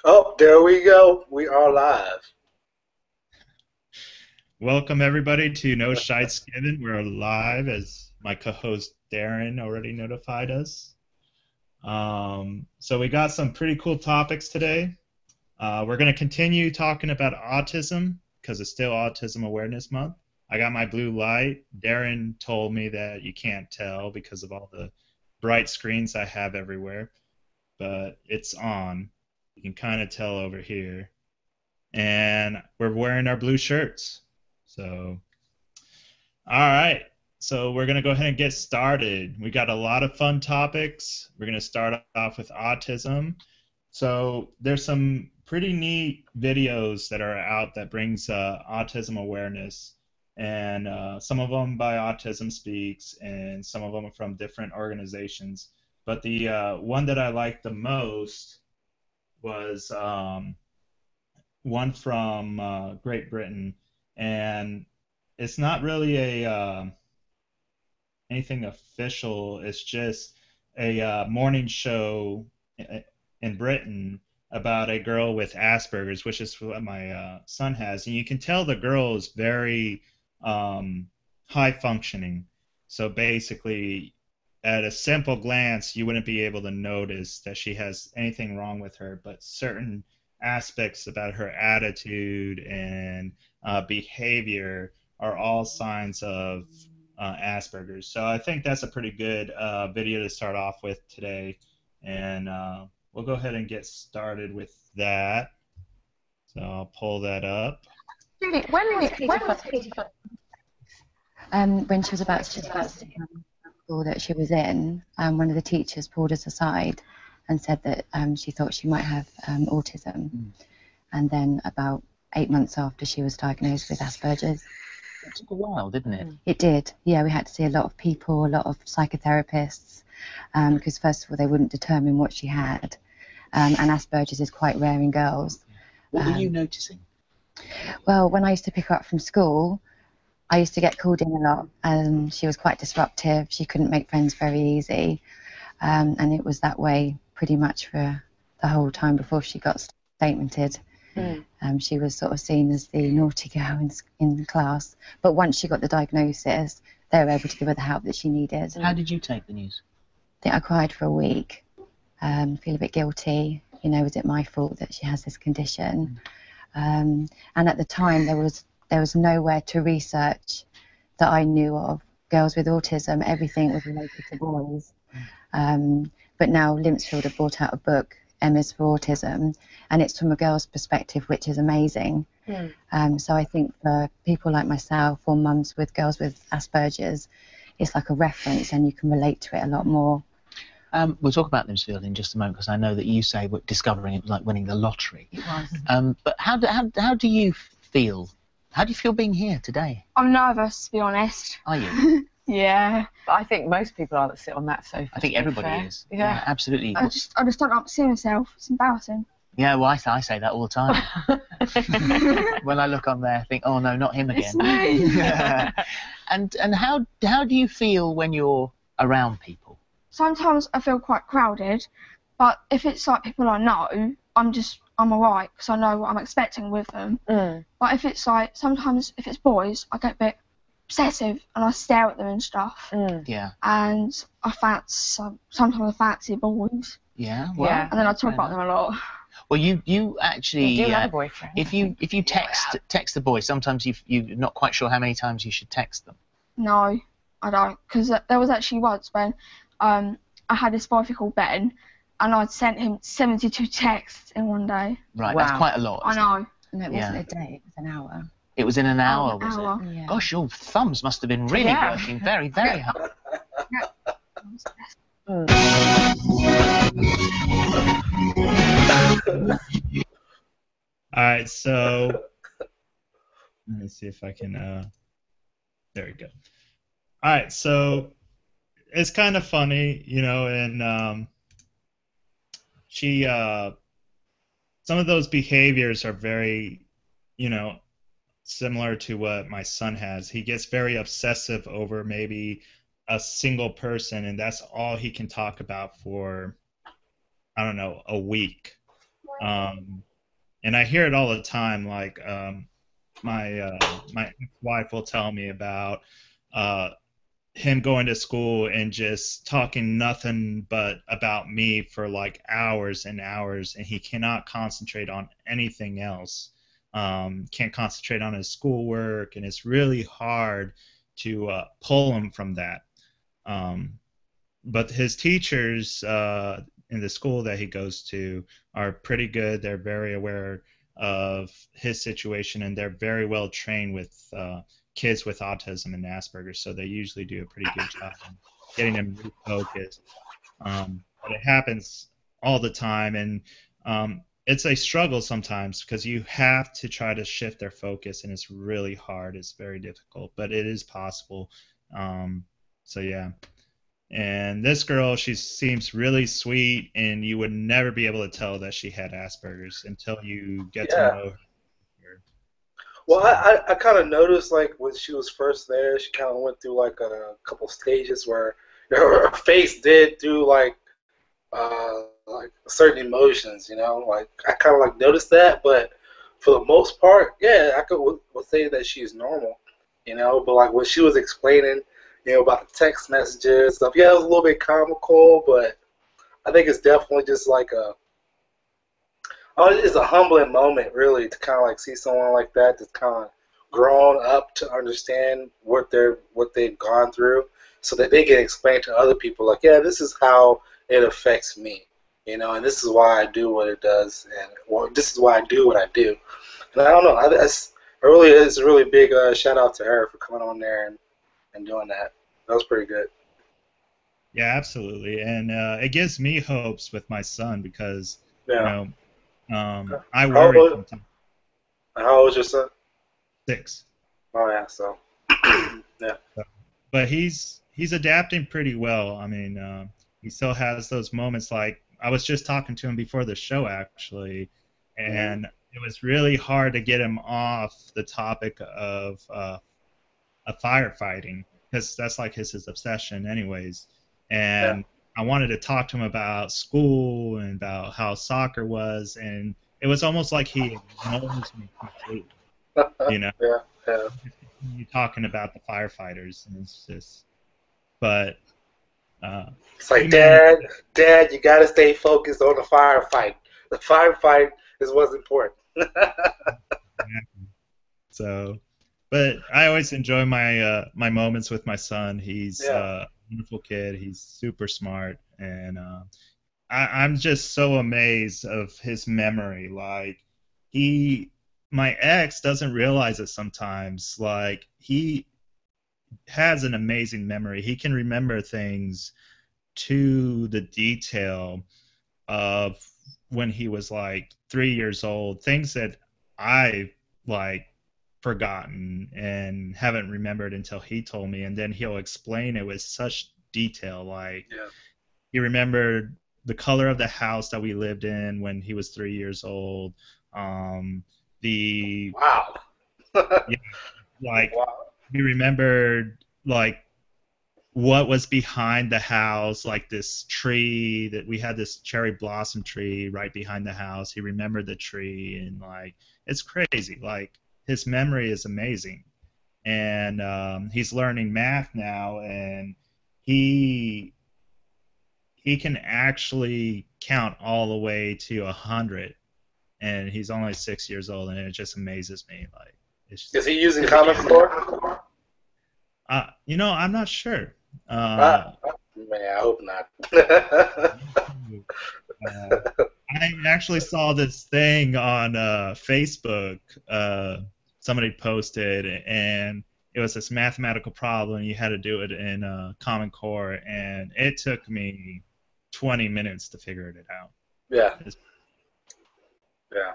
Oh, there we go. We are live. Welcome everybody to No Shites Givin. We're live, as my co-host Darren already notified us. So we got some pretty cool topics today. We're going to continue talking about autism because it's still Autism Awareness Month. I got my blue light. Darren told me that you can't tell because of all the bright screens I have everywhere, but it's on. You can kind of tell over here. And we're wearing our blue shirts. So all right. So we're going to go ahead and get started. We got a lot of fun topics. We're going to start off with autism. So there's some pretty neat videos that are out that brings autism awareness, and some of them by Autism Speaks, and some of them are from different organizations. But the one that I liked the most was one from Great Britain, and it's not really a anything official. It's just a morning show in Britain about a girl with Asperger's, which is what my son has, and you can tell the girl is very high functioning. So basically, at a simple glance, you wouldn't be able to notice that she has anything wrong with her, but certain aspects about her attitude and behavior are all signs of Asperger's. So I think that's a pretty good video to start off with today, and we'll go ahead and get started with that. So I'll pull that up. Julie, when was Katie Foot? When she was about to start school that she was in, one of the teachers pulled us aside and said that she thought she might have autism. And then about 8 months after, she was diagnosed with Asperger's. It took a while, didn't it? It did, yeah. We had to see a lot of people, a lot of psychotherapists, because first of all, they wouldn't determine what she had. And Asperger's is quite rare in girls. What were you noticing? Well, when I used to pick her up from school, I used to get called in a lot, and she was quite disruptive. She couldn't make friends very easy, and it was that way pretty much for the whole time before she got statemented. She was sort of seen as the naughty girl in class, but once she got the diagnosis, they were able to give her the help that she needed. How did you take the news? I think I cried for a week, feel a bit guilty. You know, was it my fault that she has this condition? And at the time, there was nowhere to research that I knew of. Girls with autism, everything was related to boys. But now Limpsfield have brought out a book, Emma's for Autism, and it's from a girl's perspective, which is amazing. So I think for people like myself or mums with girls with Asperger's, it's like a reference and you can relate to it a lot more. We'll talk about Limpsfield in just a moment, because I know that you say discovering it was like winning the lottery. It was. But how do you feel? How do you feel being here today? I'm nervous, to be honest. Are you? Yeah. But I think most people are that sit on that sofa. I think everybody is. Yeah. Absolutely. I just don't like to see myself. It's embarrassing. Yeah, well, I say that all the time. When I look on there, I think, oh no, not him again. It's me. And how do you feel when you're around people? Sometimes I feel quite crowded, but if it's like people I know, I'm alright, because I know what I'm expecting with them. But if it's like, sometimes if it's boys, I get a bit obsessive and I stare at them and stuff. Yeah. And sometimes I fancy boys. Yeah. Well, Yeah. And then I talk about them a lot. Well, you actually, You do have a boyfriend. if you text the boys, sometimes you're not quite sure how many times you should text them. No, I don't, because there was actually once when I had this boy called Ben, and I'd sent him 72 texts in one day. Right, Wow. that's quite a lot. I isn't know. No, it Yeah. wasn't a day, it was an hour. It was in an hour, An was hour. it? Yeah. Gosh, your thumbs must have been really Yeah. working very, very hard. All right, so let me see if I can. There we go. All right, so it's kind of funny, you know, and she some of those behaviors are very, you know, similar to what my son has. He gets very obsessive over maybe a single person, and that's all he can talk about for, I don't know, a week. And I hear it all the time. Like my wife will tell me about uh, him going to school and just talking nothing but about me for like hours and hours, and he cannot concentrate on anything else. Can't concentrate on his schoolwork, and it's really hard to pull him from that. Um, but his teachers in the school that he goes to are pretty good. They're very aware of his situation, and they're very well trained with kids with autism and Asperger's, so they usually do a pretty good job in getting them refocused. But it happens all the time, and it's a struggle sometimes because you have to try to shift their focus, and it's really hard. It's very difficult, but it is possible. So yeah. And this girl, she seems really sweet, and you would never be able to tell that she had Asperger's until you get to Yeah. know her. Well, So, I kind of noticed, like, when she was first there, she kind of went through, like, a couple stages where her face did do, like certain emotions, Like, I kind of, like, noticed that, but for the most part, yeah, I would say that she's normal, But, like, when she was explaining, about the text messages stuff, yeah, it was a little bit comical, but I think it's definitely just like it's a humbling moment, really, to kind of like see someone like that that's kind of grown up to understand what they've gone through, so that they can explain to other people, like, yeah, this is how it affects me, and this is why I do what it does, or this is why I do what I do. And I don't know, it's a really big shout out to her for coming on there and doing that. That was pretty good. yeah, absolutely. And it gives me hopes with my son because, you Yeah. know, I How worry old, sometimes. how old is your son? 6. Oh, yeah, so. Yeah. But he's adapting pretty well. I mean, he still has those moments. Like I was just talking to him before the show, actually, Mhm. and it was really hard to get him off the topic of firefighting because that's like his obsession, anyways. Yeah. And I wanted to talk to him about school and about how soccer was, and it was almost like he ignores me completely. You know, Yeah. Yeah. you talking about the firefighters, and it's just, but uh, It's he like, managed. Dad, you got to stay focused on the firefight. The firefight is what's important. So, but I always enjoy my moments with my son. He's Yeah. a wonderful kid. He's super smart, and I'm just so amazed of his memory. Like he, my ex doesn't realize it sometimes. Like he has an amazing memory. He can remember things to the detail of when he was like 3 years old, things that I like forgotten and haven't remembered until he told me, and then he'll explain it with such detail. Like Yeah. he remembered the color of the house that we lived in when he was 3 years old. The Wow. Yeah, like Wow. he remembered like what was behind the house, like this tree that we had, this cherry blossom tree right behind the house. He remembered the tree, and like it's crazy. Like his memory is amazing, and he's learning math now, and he he can actually count all the way to 100, and he's only 6 years old, and it just amazes me. Like it's Is he using Common Core? I'm not sure. Ah, man, I hope not. Uh, I actually saw this thing on Facebook. Somebody posted, and it was this mathematical problem. You had to do it in Common Core, and it took me 20 minutes to figure it out. Yeah. It's- Yeah.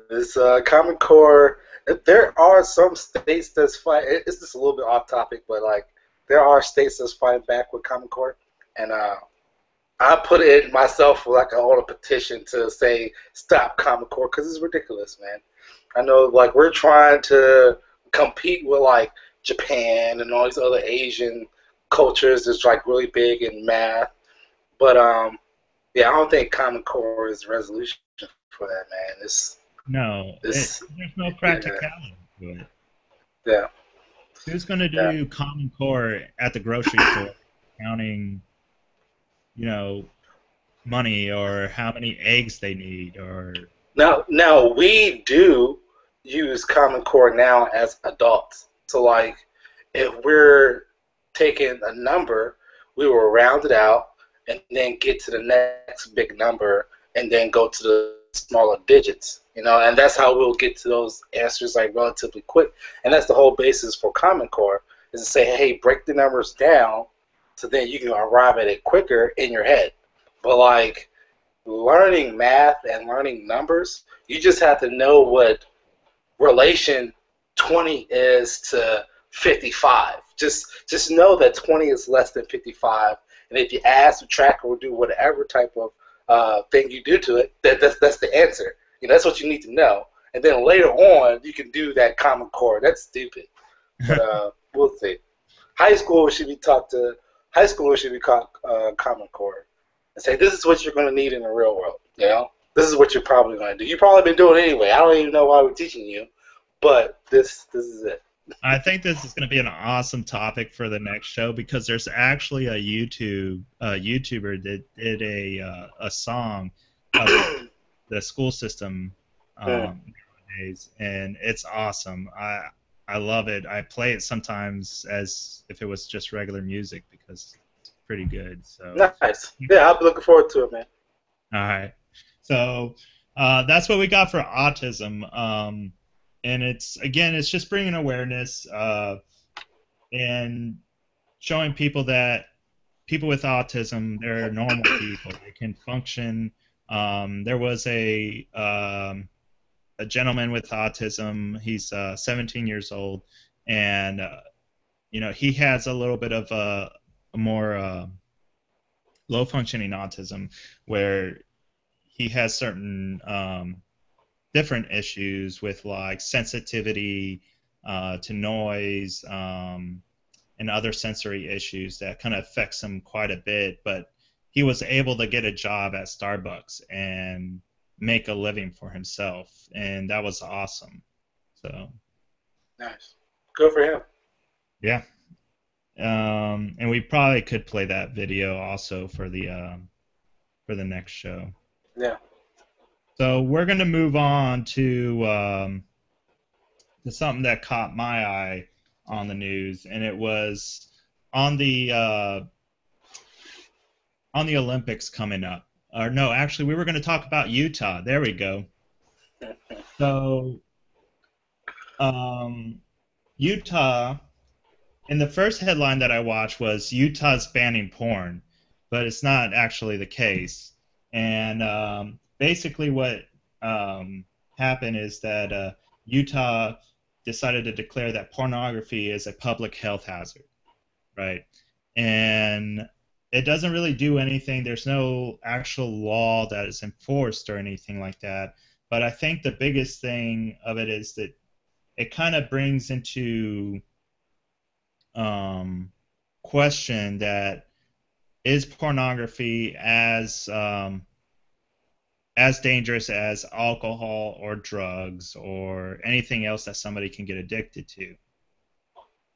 This Common Core, there are some states that's fight. It's just a little bit off topic, but like there are states that's fighting back with Common Core, and I put it myself like on a petition to say stop Common Core because it's ridiculous, man. I know like we're trying to compete with like Japan and all these other Asian cultures that's like really big in math, but Yeah, I don't think Common Core is the resolution for that, man. No, This, there's no yeah, practicality to it. yeah, Who's going to yeah. do Common Core at the grocery store, counting, you know, money or how many eggs they need or Now we do use Common Core now as adults. So like, if we're taking a number, we will round it out and then get to the next big number and then go to the smaller digits. And that's how we'll get to those answers like relatively quick. And that's the whole basis for Common Core is to say, hey, break the numbers down so then you can arrive at it quicker in your head. But like learning math and learning numbers, you just have to know what relation 20 is to 55. Just know that 20 is less than 55, and if you add, subtract, or do whatever type of thing you do to it, that's the answer. That's what you need to know. And then later on, you can do that Common Core. That's stupid, but we'll see. High school should be taught to. High schoolers should be taught Common Core and say this is what you're going to need in the real world. This is what you're probably going to do. You've probably been doing it anyway. I don't even know why we're teaching you, but this is it. I think this is going to be an awesome topic for the next show because there's actually a YouTuber that did a song of the school system nowadays, and it's awesome. I love it. I play it sometimes as if it was just regular music because it's pretty good. So nice. Yeah, I'll be looking forward to it, man. All right. So that's what we got for autism. And it's just bringing awareness and showing people that people with autism, they're normal people. They can function. There was a gentleman with autism. He's 17 years old, and he has a little bit of a more low functioning autism where he has certain different issues with like sensitivity to noise and other sensory issues that kind of affects him quite a bit. But he was able to get a job at Starbucks and make a living for himself, and that was awesome. So nice, good for him. Yeah, and we probably could play that video also for the next show. Yeah. So we're going to move on to something that caught my eye on the news, and it was on the Olympics coming up. Or no, actually, we were going to talk about Utah. There we go. So Utah, and the first headline that I watched was Utah's banning porn, but it's not actually the case. And basically what happened is that Utah decided to declare that pornography is a public health hazard, right? And it doesn't really do anything. There's no actual law that is enforced or anything like that. But I think the biggest thing of it is that it kind of brings into question that is pornography as dangerous as alcohol or drugs or anything else that somebody can get addicted to.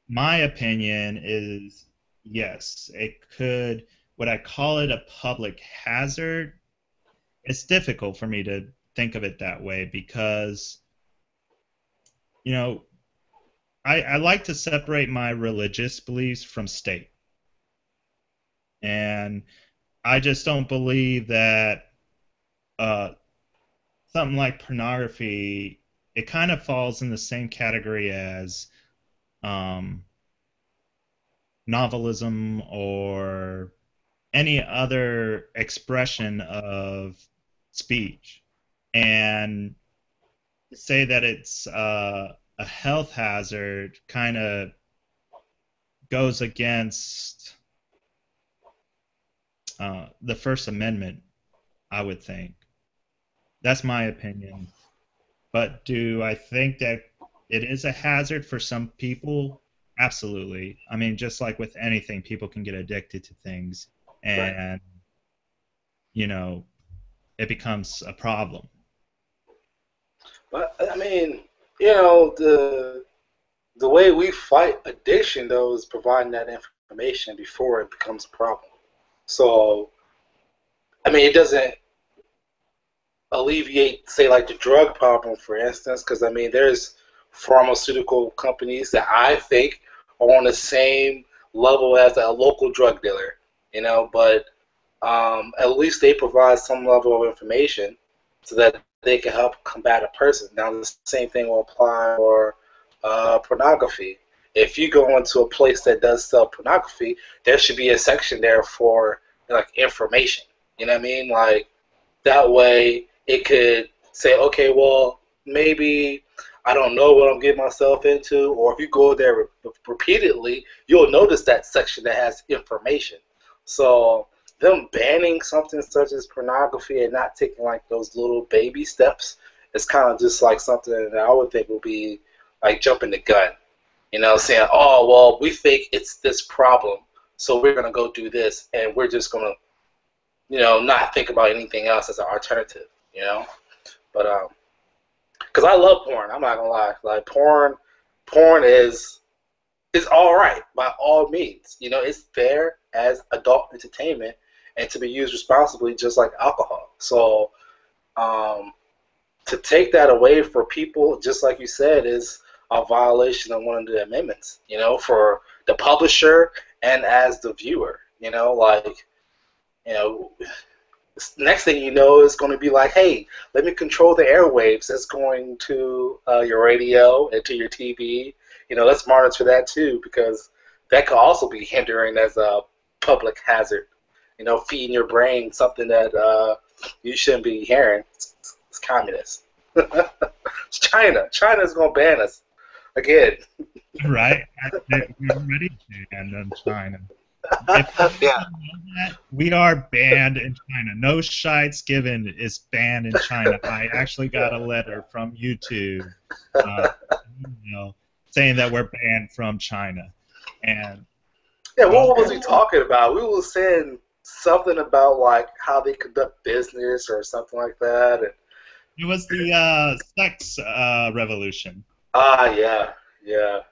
My opinion is yes, it could. Would I call it a public hazard? It's difficult for me to think of it that way because, I like to separate my religious beliefs from state. And I just don't believe that something like pornography, it kind of falls in the same category as novelism or any other expression of speech. And say that it's a health hazard kind of goes against the First Amendment, I would think. That's my opinion. But do I think that it is a hazard for some people? Absolutely. I mean, just like with anything, people can get addicted to things. And it becomes a problem. But I mean, the way we fight addiction though is providing that information before it becomes a problem. So I mean, it doesn't alleviate, say, like the drug problem, for instance, because I mean, there's pharmaceutical companies that I think are on the same level as a local drug dealer, but at least they provide some level of information so that they can help combat a person. Now, the same thing will apply for pornography. If you go into a place that does sell pornography, there should be a section there for like information. You know what I mean? Like that way, it could say, okay, well, maybe I don't know what I'm getting myself into, or if you go there repeatedly, you'll notice that section that has information. So them banning something such as pornography and not taking like those little baby steps is kind of just like something that I would think would be like jumping the gun. Saying, oh, well, we think it's this problem, so we're going to go do this, and we're just going to, not think about anything else as an alternative, But, because I love porn, I'm not going to lie. Like, porn is all right, by all means. It's there as adult entertainment and to be used responsibly just like alcohol. So, to take that away for people, just like you said, is a violation of one of the amendments, for the publisher and as the viewer, next thing you know is going to be like, hey, let me control the airwaves that's going to your radio and to your TV. Let's monitor that too, because that could also be hindering as a public hazard, feeding your brain something that you shouldn't be hearing. It's communist. It's China. China's going to ban us. Again. Right? We're ready to ban on China. Yeah. We are banned in China. No Shites Givin is banned in China. I actually got a letter from YouTube saying that we're banned from China. And yeah, what was he talking about? We were saying something about like how they conduct business or something like that. And it was the sex revolution. Yeah. Yeah,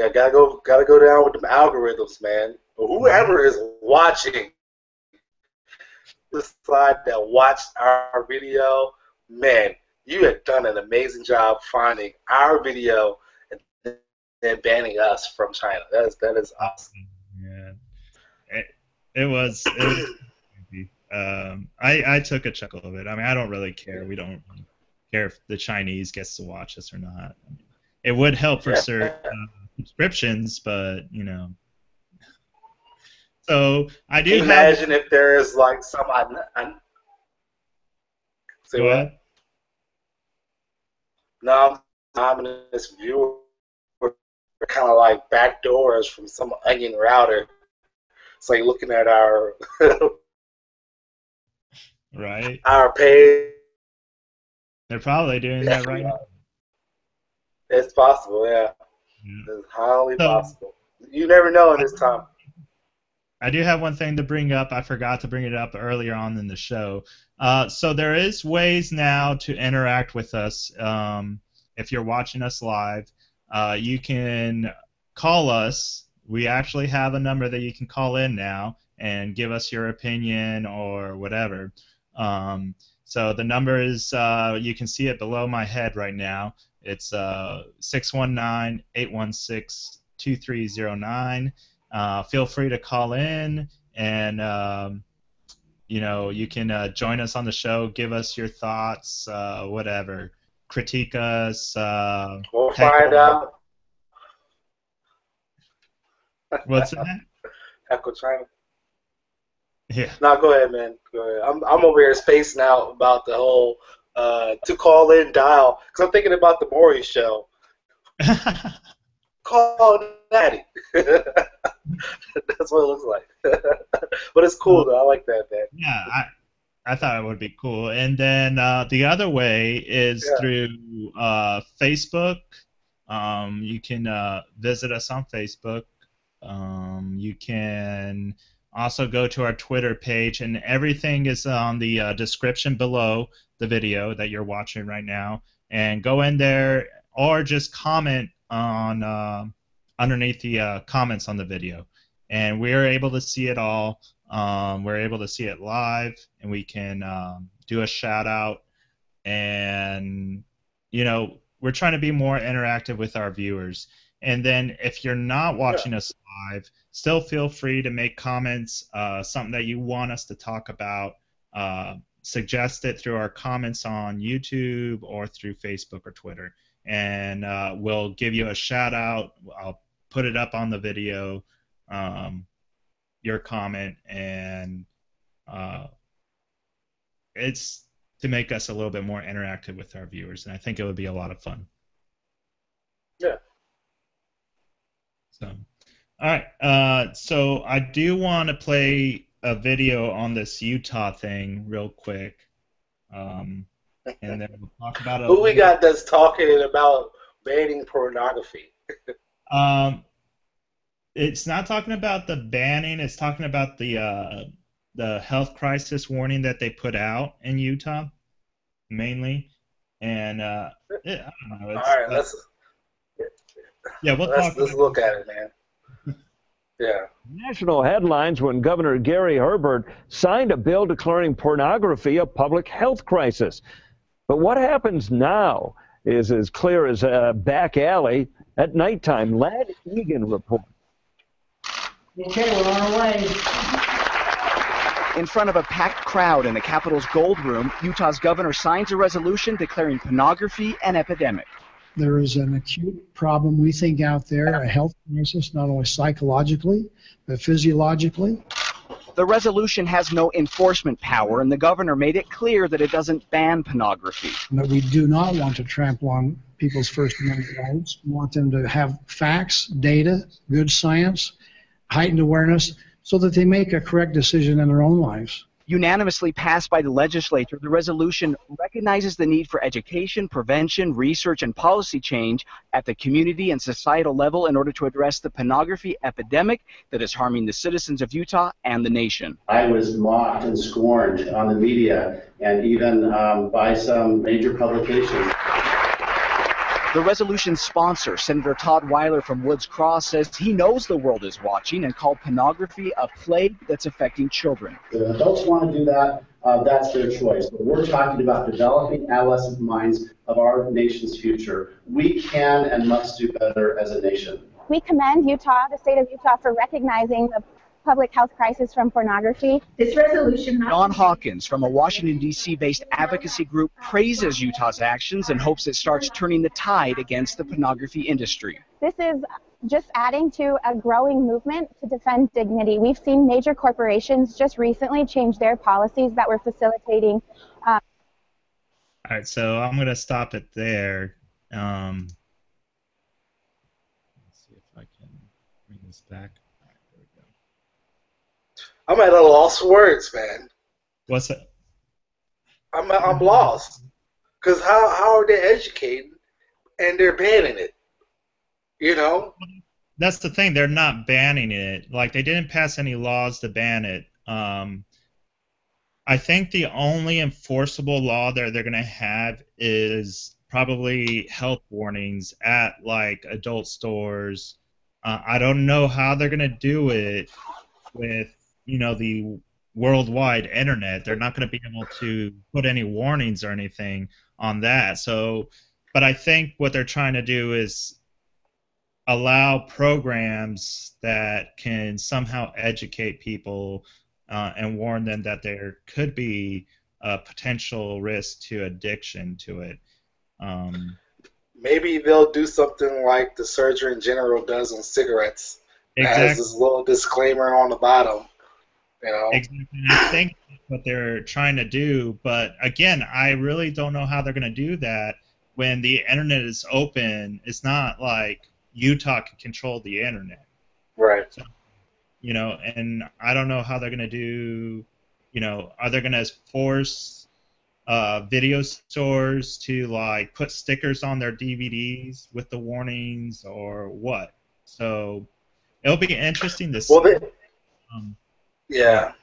gotta go down with them algorithms, man. But whoever is watching this slide that watched our video, man, you have done an amazing job finding our video and then banning us from China. That is awesome. Yeah, it was crazy. I took a chuckle of it. I mean, I don't really care. We don't care if the Chinese gets to watch us or not. I mean, it would help for certain subscriptions, but So I do. Imagine if there is like some. Say Go what? ahead. No, I'm in this viewer kind of like back doors from some onion router. It's like looking at our right. Our page. They're probably doing that right now. It's possible, yeah. It's highly possible. You never know in this time. I do have one thing to bring up. I forgot to bring it up earlier on in the show. So there is ways now to interact with us. If you're watching us live, you can call us. We actually have a number that you can call in now and give us your opinion or whatever. So the number is, you can see it below my head right now. It's 619-816-2309. Feel free to call in, and you can join us on the show, give us your thoughts, whatever, critique us. We'll find out. What's that? Echo China. Yeah. No, go ahead, man. Go ahead. I'm over here spacing out about the whole to call in dial, because I'm thinking about the Maury show. Call Natty. That's what it looks like. But it's cool though. I like that, man. Yeah, I thought it would be cool. And then the other way is through Facebook. You can visit us on Facebook. You can Also go to our Twitter page, and everything is on the description below the video that you're watching right now. And go in there or just comment on underneath the comments on the video. And we're able to see it all. We're able to see it live, and we can do a shout out. And we're trying to be more interactive with our viewers. And then if you're not watching us live, still feel free to make comments, something that you want us to talk about. Suggest it through our comments on YouTube or through Facebook or Twitter. And we'll give you a shout out. I'll put it up on the video, your comment, and it's to make us a little bit more interactive with our viewers. And I think it would be a lot of fun. Yeah. So, all right. So I do want to play a video on this Utah thing real quick, and then we'll talk about it. Who we got that's talking about banning pornography? It's not talking about the banning. It's talking about the health crisis warning that they put out in Utah, mainly. And I don't know. All right, let's look at it, man. Yeah. National headlines when Governor Gary Herbert signed a bill declaring pornography a public health crisis. But what happens now is as clear as a back alley at nighttime. Lad Egan reports. Okay, we're on our way. In front of a packed crowd in the Capitol's Gold Room, Utah's governor signs a resolution declaring pornography an epidemic. There is an acute problem, we think, out there, a health crisis, not only psychologically, but physiologically. The resolution has no enforcement power, and the governor made it clear that it doesn't ban pornography. But we do not want to trample on people's First Amendment rights. We want them to have facts, data, good science, heightened awareness, so that they make a correct decision in their own lives. Unanimously passed by the legislature, the resolution recognizes the need for education, prevention, research, and policy change at the community and societal level in order to address the pornography epidemic that is harming the citizens of Utah and the nation. I was mocked and scorned on the media and even by some major publications. The resolution's sponsor, Senator Todd Weiler from Woods Cross, says he knows the world is watching and called pornography a plague that's affecting children. If adults want to do that, that's their choice. But we're talking about developing adolescent minds of our nation's future. We can and must do better as a nation. We commend Utah, the state of Utah, for recognizing the public health crisis from pornography. This resolution... Don Hawkins from a Washington, D.C. based advocacy group praises Utah's actions and hopes it starts turning the tide against the pornography industry. This is just adding to a growing movement to defend dignity. We've seen major corporations just recently change their policies that were facilitating... All right, so I'm going to stop it there. Let's see if I can bring this back. I'm at a loss for words, man. What's that? I'm lost. Because how are they educating and they're banning it? You know? That's the thing. They're not banning it. Like, they didn't pass any laws to ban it. I think the only enforceable law that they're going to have is probably health warnings at, like, adult stores. I don't know how they're going to do it with the worldwide internet. They're not going to be able to put any warnings or anything on that. So, but I think what they're trying to do is allow programs that can somehow educate people and warn them that there could be a potential risk to addiction to it. Maybe they'll do something like the Surgeon General does on cigarettes. Exactly. It has this little disclaimer on the bottom. Exactly. I think that's what they're trying to do, but again, I really don't know how they're going to do that when the internet is open. It's not like Utah can control the internet, right? So, and I don't know how they're going to do. Are they going to force video stores to like put stickers on their DVDs with the warnings or what? So it'll be interesting to see. Yeah.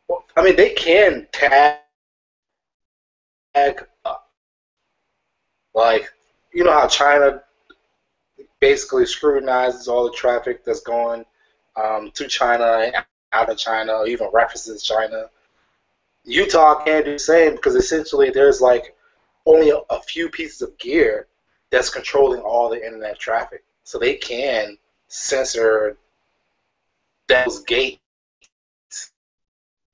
Well, I mean, they can tag, like, you know how China basically scrutinizes all the traffic that's going to China and out of China, or even references China. Utah can't do the same because essentially there's like only a few pieces of gear that's controlling all the internet traffic. So they can censor those gates,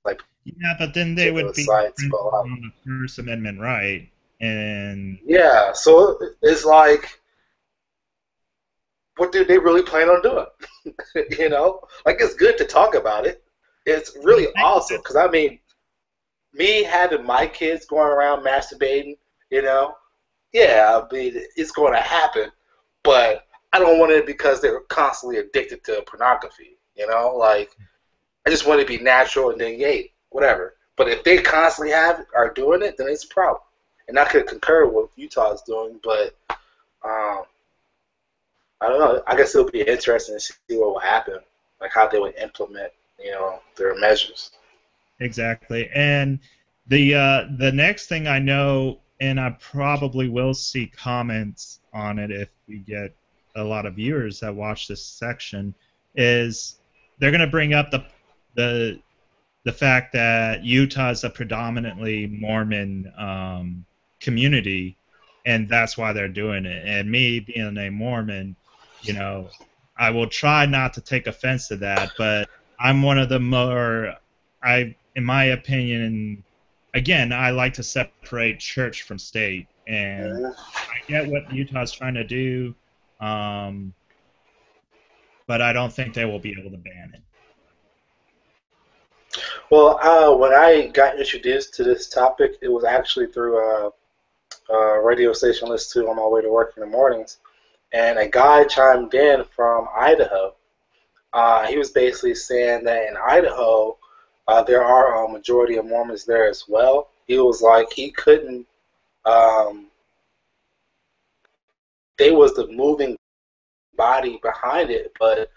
like Yeah, but then they would particular be sites. infringing But on the First Amendment right, and yeah, so it's like, what do they really plan on doing? You know, like it's good to talk about it. It's really awesome because I mean, me having my kids going around masturbating, you know, yeah, I mean, it's going to happen, but I don't want it because they're constantly addicted to pornography, you know, like I just want it to be natural and then yay, whatever. But if they constantly are doing it, then it's a problem. And I could concur with what Utah is doing, but I don't know. I guess it'll be interesting to see what will happen, like how they would implement, you know, their measures. exactly. And the next thing I know, and I probably will see comments on it if we get a lot of viewers that watch this section, is they're going to bring up the fact that Utah is a predominantly Mormon community, and that's why they're doing it. And me being a Mormon, you know, I will try not to take offense to that, but I'm one of the more, in my opinion, again, I like to separate church from state, and I get what Utah's trying to do, but I don't think they will be able to ban it. Well, when I got introduced to this topic, it was actually through a radio station I listened to on my way to work in the mornings, and a guy chimed in from Idaho. He was basically saying that in Idaho, there are a majority of Mormons there as well. He was like, he couldn't, they was the moving body behind it, but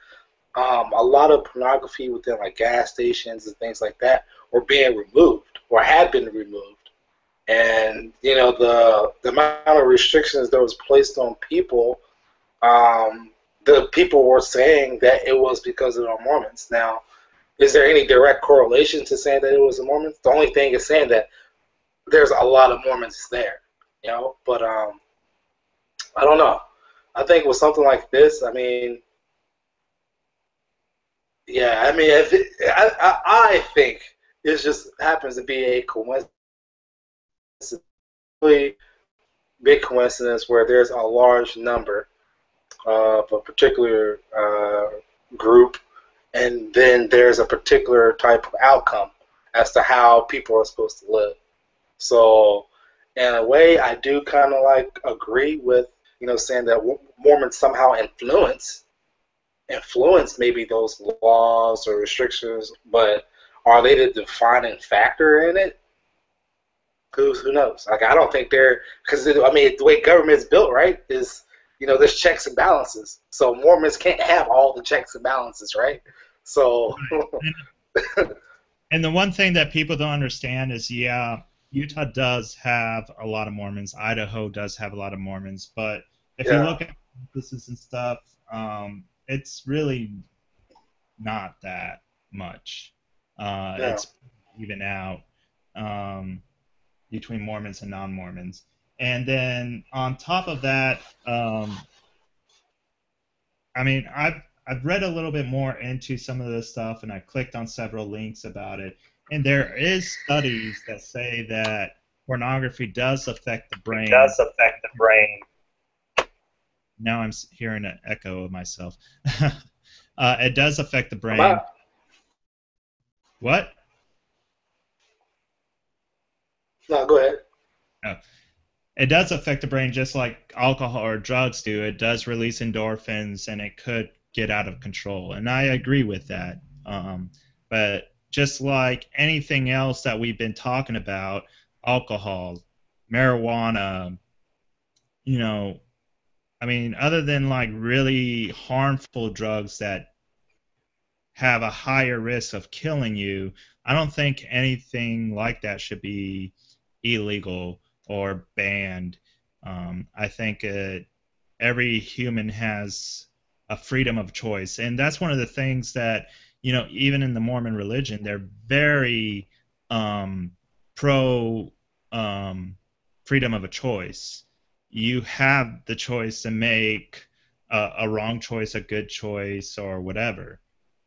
a lot of pornography within like gas stations and things like that were being removed or had been removed. And, you know, the amount of restrictions that was placed on people, the people were saying that it was because of the Mormons. Now, is there any direct correlation to saying that it was the Mormons? The only thing is saying that there's a lot of Mormons there, you know. But I don't know. I think with something like this, I mean, yeah, I mean, I think it just happens to be a coincidence, really big coincidence where there's a large number of a particular group, and then there's a particular type of outcome as to how people are supposed to live. So, in a way, I do kind of like agree with, you know, saying that Mormons somehow influence maybe those laws or restrictions, but are they the defining factor in it? Who knows? Like, I don't think they're, because I mean, the way government's built, right, is, you know, there's checks and balances. So Mormons can't have all the checks and balances, right? So. And the one thing that people don't understand is, yeah, Utah does have a lot of Mormons. Idaho does have a lot of Mormons. But if you look at censuses and stuff, it's really not that much. It's even out between Mormons and non-Mormons. And then on top of that, I mean, I've read a little bit more into some of this stuff, and I clicked on several links about it. And there is studies that say that pornography does affect the brain. Now I'm hearing an echo of myself. It does affect the brain. What? No, go ahead. Oh. It does affect the brain just like alcohol or drugs do. It does release endorphins, and it could get out of control. And I agree with that. But just like anything else that we've been talking about, alcohol, marijuana, you know, I mean, other than like really harmful drugs that have a higher risk of killing you, I don't think anything like that should be illegal or banned. I think every human has a freedom of choice, and that's one of the things that, even in the Mormon religion, they're very pro freedom of a choice. You have the choice to make a wrong choice, a good choice, or whatever,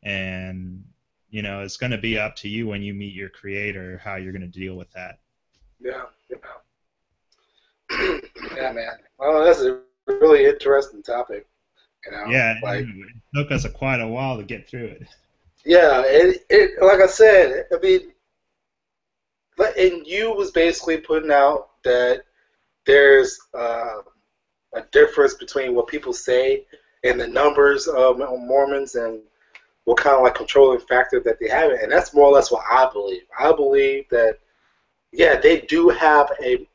and it's going to be up to you when you meet your creator how you're going to deal with that. Yeah, yeah. Yeah, man. Well, that's a really interesting topic. Yeah, like, it took us quite a while to get through it. Yeah, it like I said, I mean, and you was basically putting out that there's a difference between what people say and the numbers of Mormons and what kind of like controlling factor that they have, and that's more or less what I believe. I believe that, yeah, they do have a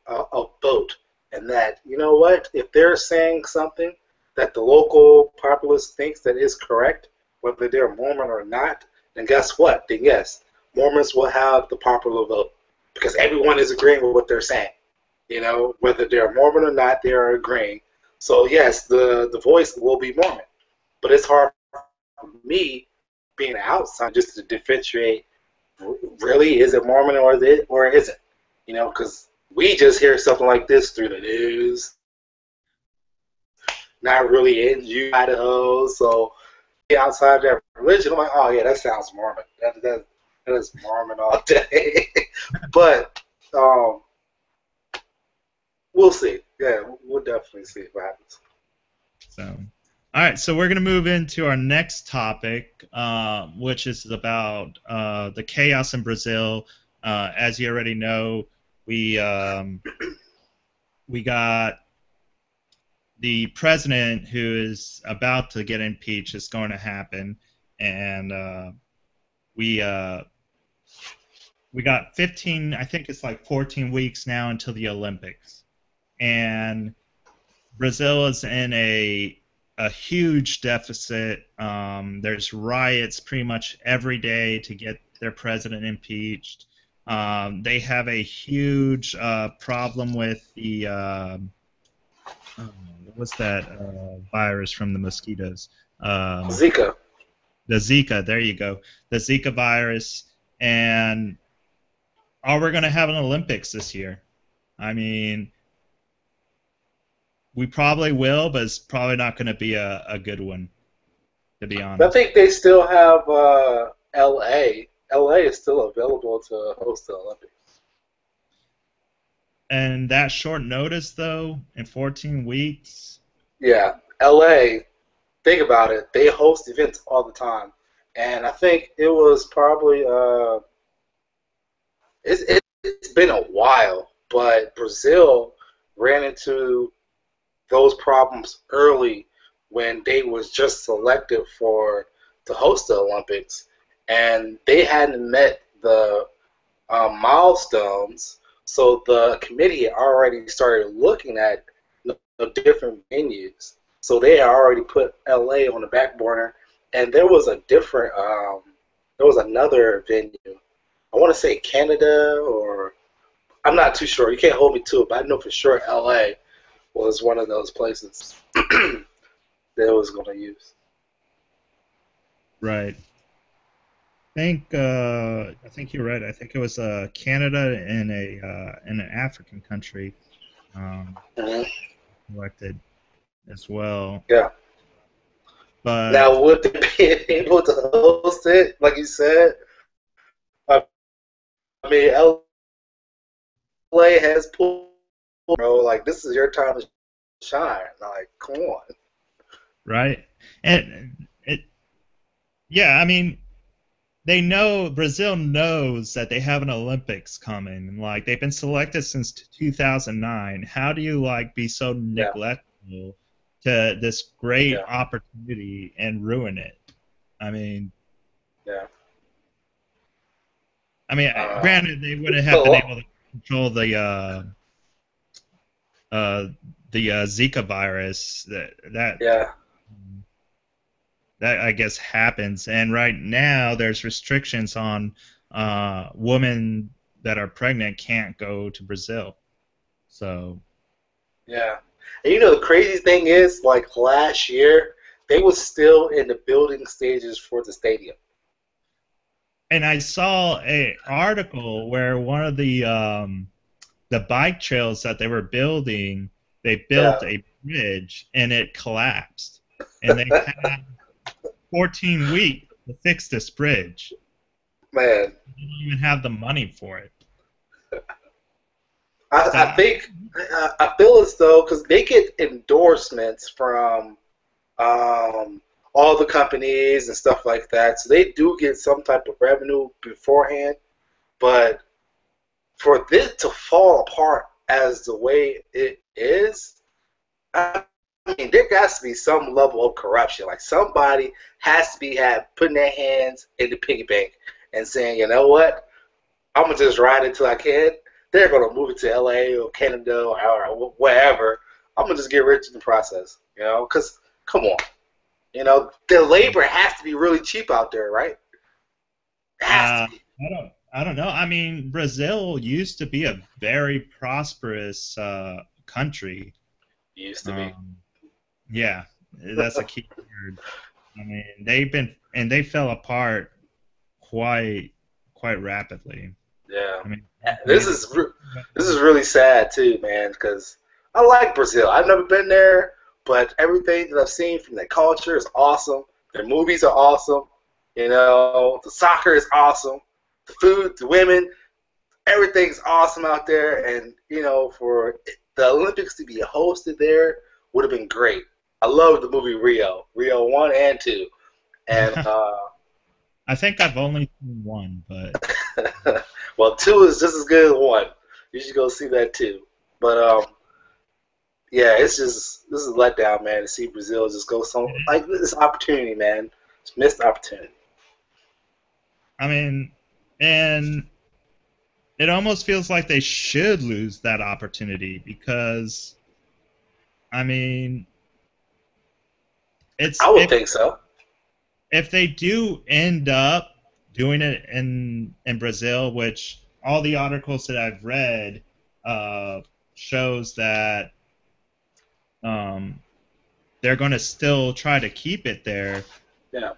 vote, and that, you know what, if they're saying something that the local populace thinks that is correct, whether they're Mormon or not, then guess what? Then yes, Mormons will have the popular vote because everyone is agreeing with what they're saying. Whether they're Mormon or not, they are agreeing. So yes, the voice will be Mormon, but it's hard for me, being outside, just to differentiate. Really, is it Mormon or is it? Because we just hear something like this through the news. Not really in Idaho, so outside that religion, I'm like, oh yeah, that sounds Mormon. That is Mormon all day. But we'll see. Yeah, we'll definitely see what happens. So, all right, so we're going to move into our next topic, which is about the chaos in Brazil. As you already know, we got the president who is about to get impeached. Is going to happen, and we got 15, I think it's like 14 weeks now until the Olympics, and Brazil is in a huge deficit. There's riots pretty much every day to get their president impeached. They have a huge problem with the what's that virus from the mosquitoes? Zika. The Zika. There you go. The Zika virus. And are we going to have an Olympics this year? I mean, we probably will, but it's probably not going to be a good one, to be honest. I think they still have L.A. L.A. is still available to host the Olympics. And that short notice, though, in 14 weeks? Yeah, L.A., think about it. They host events all the time. And I think it was probably, it's been a while, but Brazil ran into those problems early when they was just selected to host the Olympics, and they hadn't met the milestones. So the committee had already started looking at the different venues. So they had already put LA on the back burner, and there was a different, there was another venue. I want to say Canada, or I'm not too sure. You can't hold me to it, but I know for sure LA was one of those places that it was going to use. Right. I think you're right. I think it was Canada and an African country elected as well. Yeah. But now, would they be able to host it, like you said? I mean, LA has pulled, bro. Like, this is your time to shine. Like, come on. Right. And yeah, I mean, Brazil knows that they have an Olympics coming. Like, they've been selected since 2009. How do you be so neglectful to this great opportunity and ruin it? I mean, granted, they wouldn't have been able to control the Zika virus. that I guess happens. And right now there's restrictions on women that are pregnant can't go to Brazil. So Yeah. And you know the crazy thing is, like last year, they was still in the building stages for the stadium. and I saw a article where one of the bike trails that they were building, they built Yeah. a bridge and it collapsed. And they had 14 weeks to fix this bridge. Man, They don't even have the money for it. I think I feel as though because they get endorsements from all the companies and stuff like that, so they do get some type of revenue beforehand. But for this to fall apart as the way it is, I mean, there has to be some level of corruption. Like somebody has to be putting their hands in the piggy bank and saying, you know what, I'm gonna just ride it till I can. They're gonna move it to LA or Canada or wherever. I'm gonna just get rich in the process, you know? Because come on, you know, the labor has to be really cheap out there, right? It has to be. I don't know. I mean, Brazil used to be a very prosperous country. Used to be. Yeah, that's a key word. I mean, they fell apart quite rapidly. Yeah. I mean, This is really sad too, man. Because I like Brazil. I've never been there, but everything that I've seen from their culture is awesome. Their movies are awesome. You know, the soccer is awesome. The food, the women, everything's awesome out there. And you know, for the Olympics to be hosted there would have been great. I love the movie Rio 1 and 2, and I think I've only seen one, but well, 2 is just as good as 1. You should go see that too. But yeah, it's just this is a letdown, man. To see Brazil just go like this opportunity, man. It's missed opportunity. I mean, and it almost feels like they should lose that opportunity because, I mean, I would think so. If they do end up doing it in Brazil, which all the articles that I've read shows that they're going to still try to keep it there. Yeah.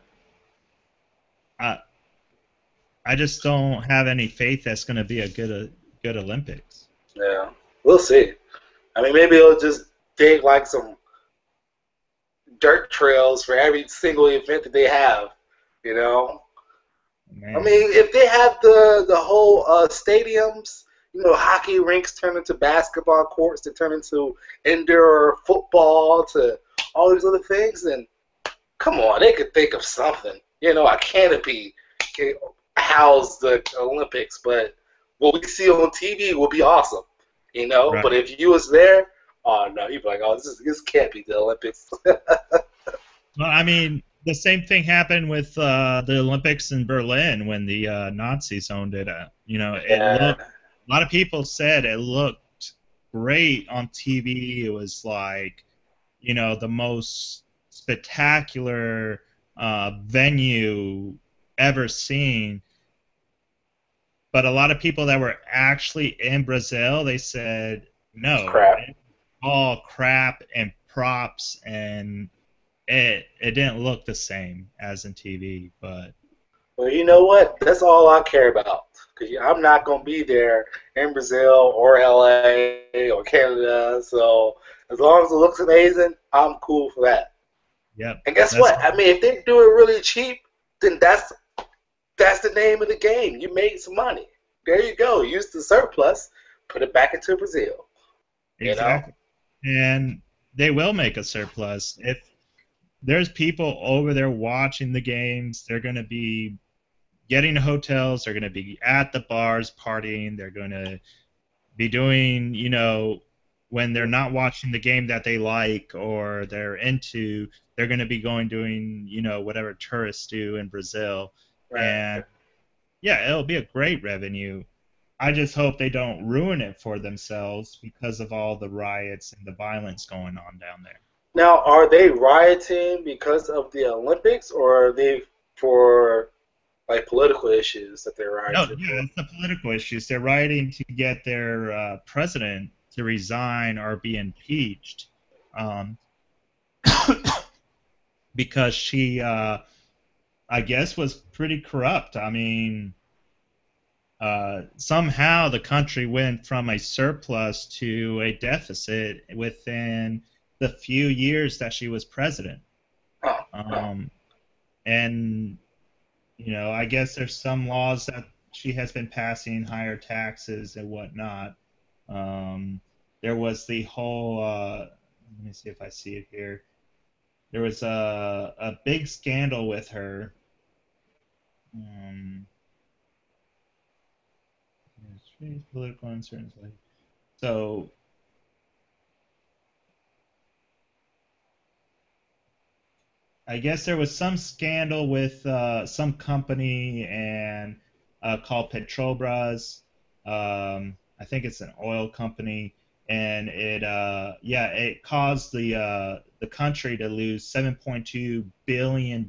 I just don't have any faith that's going to be a good Olympics. Yeah, we'll see. I mean, maybe it'll just dig like some dirt trails for every single event that they have. You know, Man. I mean, if they have the whole stadiums, you know, hockey rinks turn into basketball courts, to turn into indoor football, to all these other things, then come on, they could think of something. You know, a canopy can house the Olympics, but what we see on TV will be awesome. You know, Right. But if you was there, oh no, you'd be like, oh, this can't be the Olympics. Well, I mean, the same thing happened with the Olympics in Berlin when the Nazis owned it. You know, it looked. A lot of people said it looked great on TV. It was like, you know, the most spectacular venue ever seen. But a lot of people that were actually in Brazil, they said no, Crap. it's all crap and props, and it didn't look the same as in TV. But Well, you know what? That's all I care about. Because I'm not going to be there in Brazil or LA or Canada. So as long as it looks amazing, I'm cool for that. yep. And guess what? I mean, if they do it really cheap, then that's the name of the game. You made some money. There you go. Use the surplus, put it back into Brazil. Exactly. And they will make a surplus. If there's people over there watching the games, they're going to be getting hotels, they're going to be at the bars partying, they're going to be doing, you know, when they're not watching the game that they like or they're into, they're going to be doing, you know, whatever tourists do in Brazil. Right. And yeah, it'll be a great revenue. I just hope they don't ruin it for themselves because of all the riots and the violence going on down there. Now, are they rioting because of the Olympics, or are they for like political issues that they're No, rioting yeah, for? it's the political issues. They're rioting to get their president to resign or be impeached, um, because she, I guess, was pretty corrupt. I mean, somehow the country went from a surplus to a deficit within the few years that she was president. Um, and I guess there's some laws that she has been passing, higher taxes and whatnot. There was the whole, let me see if I see it here. There was a big scandal with her. Political uncertainty. So I guess there was some scandal with some company and called Petrobras. I think it's an oil company, and it caused the country to lose $7.2 billion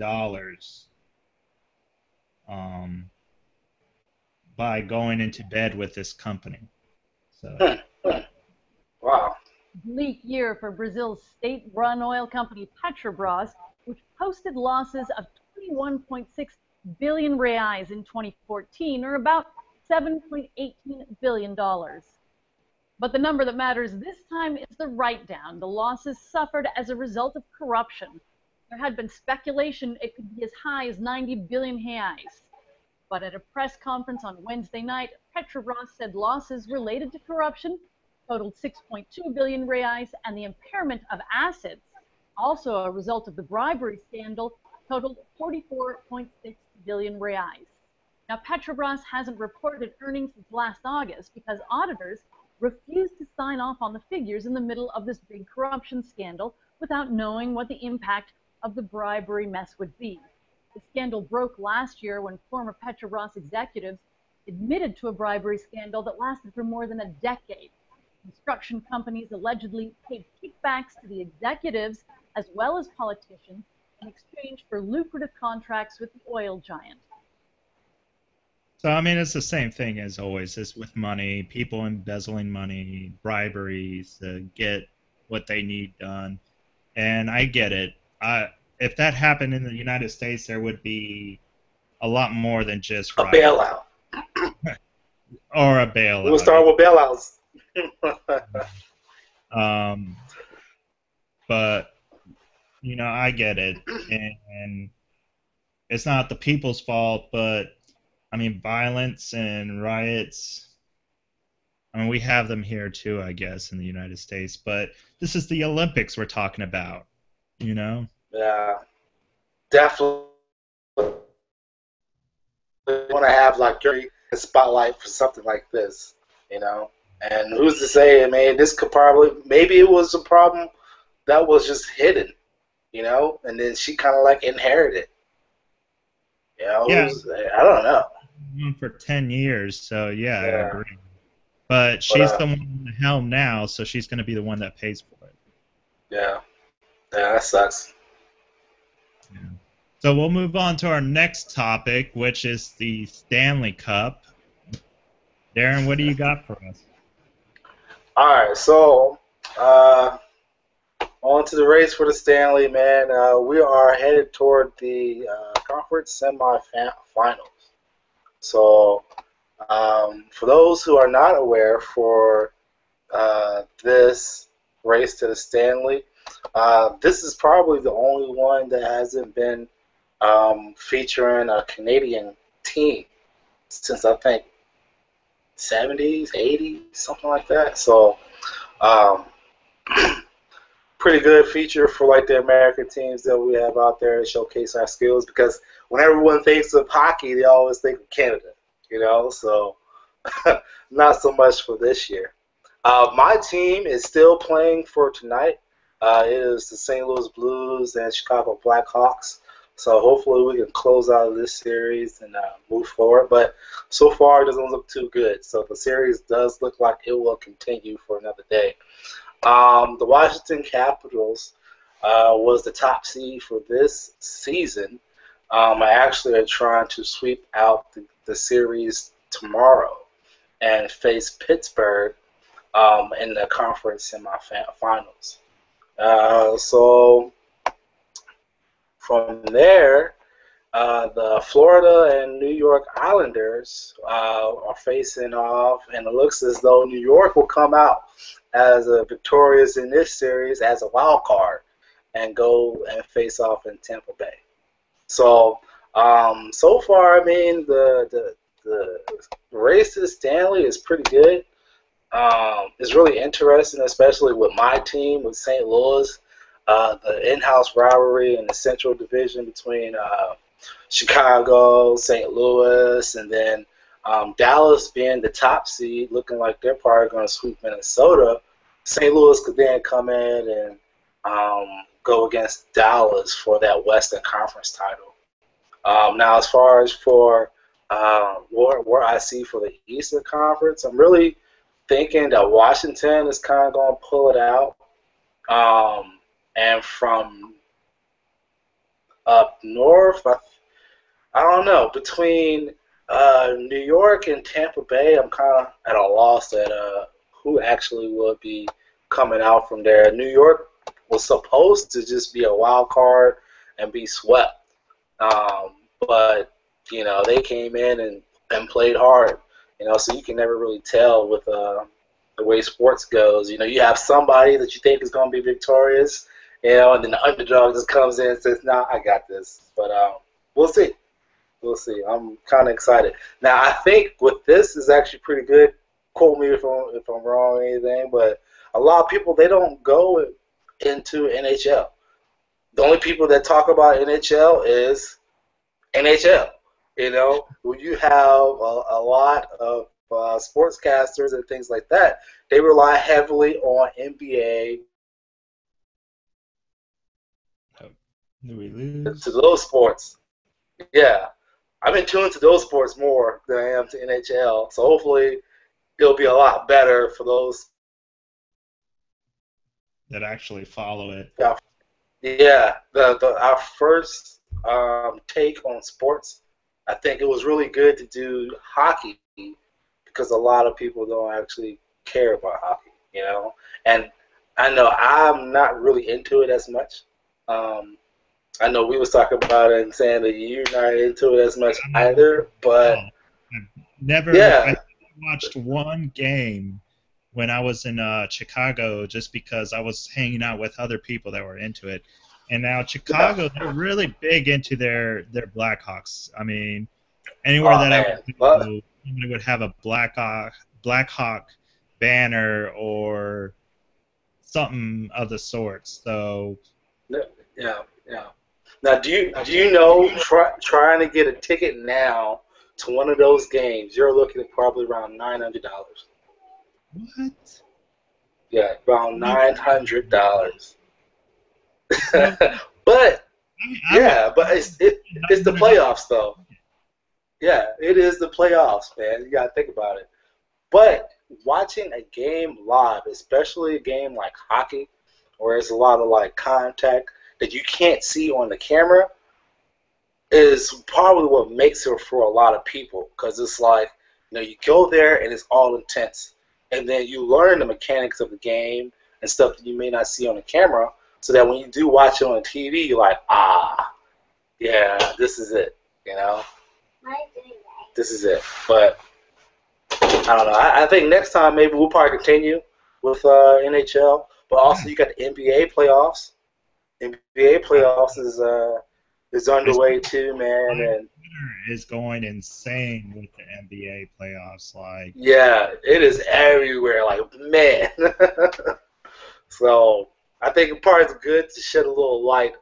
by going into bed with this company. So. Wow. Bleak year for Brazil's state-run oil company Petrobras, which posted losses of 21.6 billion reais in 2014, or about $7.18 billion. But the number that matters this time is the write-down. The losses suffered as a result of corruption. There had been speculation it could be as high as 90 billion reais. But at a press conference on Wednesday night, Petrobras said losses related to corruption totaled 6.2 billion reais, and the impairment of assets, also a result of the bribery scandal, totaled 44.6 billion reais. Now, Petrobras hasn't reported earnings since last August because auditors refused to sign off on the figures in the middle of this big corruption scandal without knowing what the impact of the bribery mess would be. The scandal broke last year when former Petrobras executives admitted to a bribery scandal that lasted for more than a decade. Construction companies allegedly paid kickbacks to the executives as well as politicians in exchange for lucrative contracts with the oil giant. So, I mean, it's the same thing as always. It's with money, people embezzling money, briberies to get what they need done. And I get it. If that happened in the United States, there would be a lot more than just a bailout. Or a bailout. We'll start with bailouts. But I get it, and it's not the people's fault, but I mean, violence and riots. I mean, we have them here too, I guess, in the United States. But this is the Olympics we're talking about, Yeah, definitely. Want to have like a spotlight for something like this, And who's to say, this could maybe it was a problem that was just hidden, and then she kind of like inherited. Yeah. I don't know. For 10 years, so yeah, I agree. But she's the one in the helm now, so she's going to be the one that pays for it. Yeah, that sucks. Yeah. So we'll move on to our next topic, which is the Stanley Cup. Darren, what do you got for us? All right, so on to the race for the Stanley, man. We are headed toward the conference semifinals. So for those who are not aware, for this race to the Stanley, this is probably the only one that hasn't been featuring a Canadian team since I think 70s, 80s, something like that. So pretty good feature for like the American teams that we have out there to showcase our skills, because when everyone thinks of hockey, they always think of Canada, so not so much for this year. My team is still playing for tonight. It is the St. Louis Blues and Chicago Blackhawks. So hopefully we can close out of this series and move forward. But so far it doesn't look too good. So the series does look like it will continue for another day. The Washington Capitals was the top seed for this season. I actually are trying to sweep out the series tomorrow and face Pittsburgh in the conference semifinals. So from there, the Florida and New York Islanders are facing off, and it looks as though New York will come out as victorious in this series as a wild card and go and face off in Tampa Bay. So, so far, I mean, the race to the Stanley is pretty good. It's really interesting, especially with my team, with St. Louis, the in-house rivalry in the Central Division between Chicago, St. Louis, and then Dallas being the top seed, looking like they're probably going to sweep Minnesota. St. Louis could then come in and go against Dallas for that Western Conference title. Now, as far as for where I see for the Eastern Conference, I'm really thinking that Washington is kind of going to pull it out. And from up north, I don't know. Between New York and Tampa Bay, I'm kind of at a loss at who actually will be coming out from there. New York was supposed to just be a wild card and be swept. But, you know, they came in and played hard. You know, so you can never really tell with the way sports goes. You know, you have somebody that you think is going to be victorious, you know, and then the underdog just comes in and says, nah, I got this. But we'll see. We'll see. I'm kind of excited. Now, I think with this is actually pretty good. Quote me if I'm wrong or anything, but a lot of people, they don't go into NHL. The only people that talk about NHL is NHL. You know, when you have a lot of sportscasters and things like that, they rely heavily on NBA. Do we lose? To those sports. Yeah. I've been tuned to those sports more than I am to NHL. So hopefully it'll be a lot better for those that actually follow it. Yeah. Our first take on sports, I think it was really good to do hockey because a lot of people don't actually care about hockey, you know. And I know I'm not really into it as much. I know we was talking about it and saying that you're not into it as much either, but never. Yeah. I watched one game when I was in Chicago just because I was hanging out with other people that were into it. And now Chicago, they're really big into their Blackhawks. I mean, anywhere that I would go, somebody would have a Blackhawk banner or something of the sort. So yeah. Now, do you know trying to get a ticket now to one of those games, you're looking at probably around $900. What? Yeah, around $900. But but it's the playoffs though. Yeah, it is the playoffs, man. You gotta think about it. But watching a game live, especially a game like hockey, where it's a lot of like contact that you can't see on the camera, is probably what makes it for a lot of people. Because it's like, you know, you go there and it's all intense, and then you learn the mechanics of the game and stuff that you may not see on the camera, so that when you do watch it on TV, you're like, yeah, this is it, you know? This is it. But I don't know. I think next time maybe we'll probably continue with NHL, but also you got the NBA playoffs. NBA playoffs is underway too, man, and Twitter is going insane with the NBA playoffs. Like, yeah, it is everywhere. Like, man. So I think it probably is good to shed a little light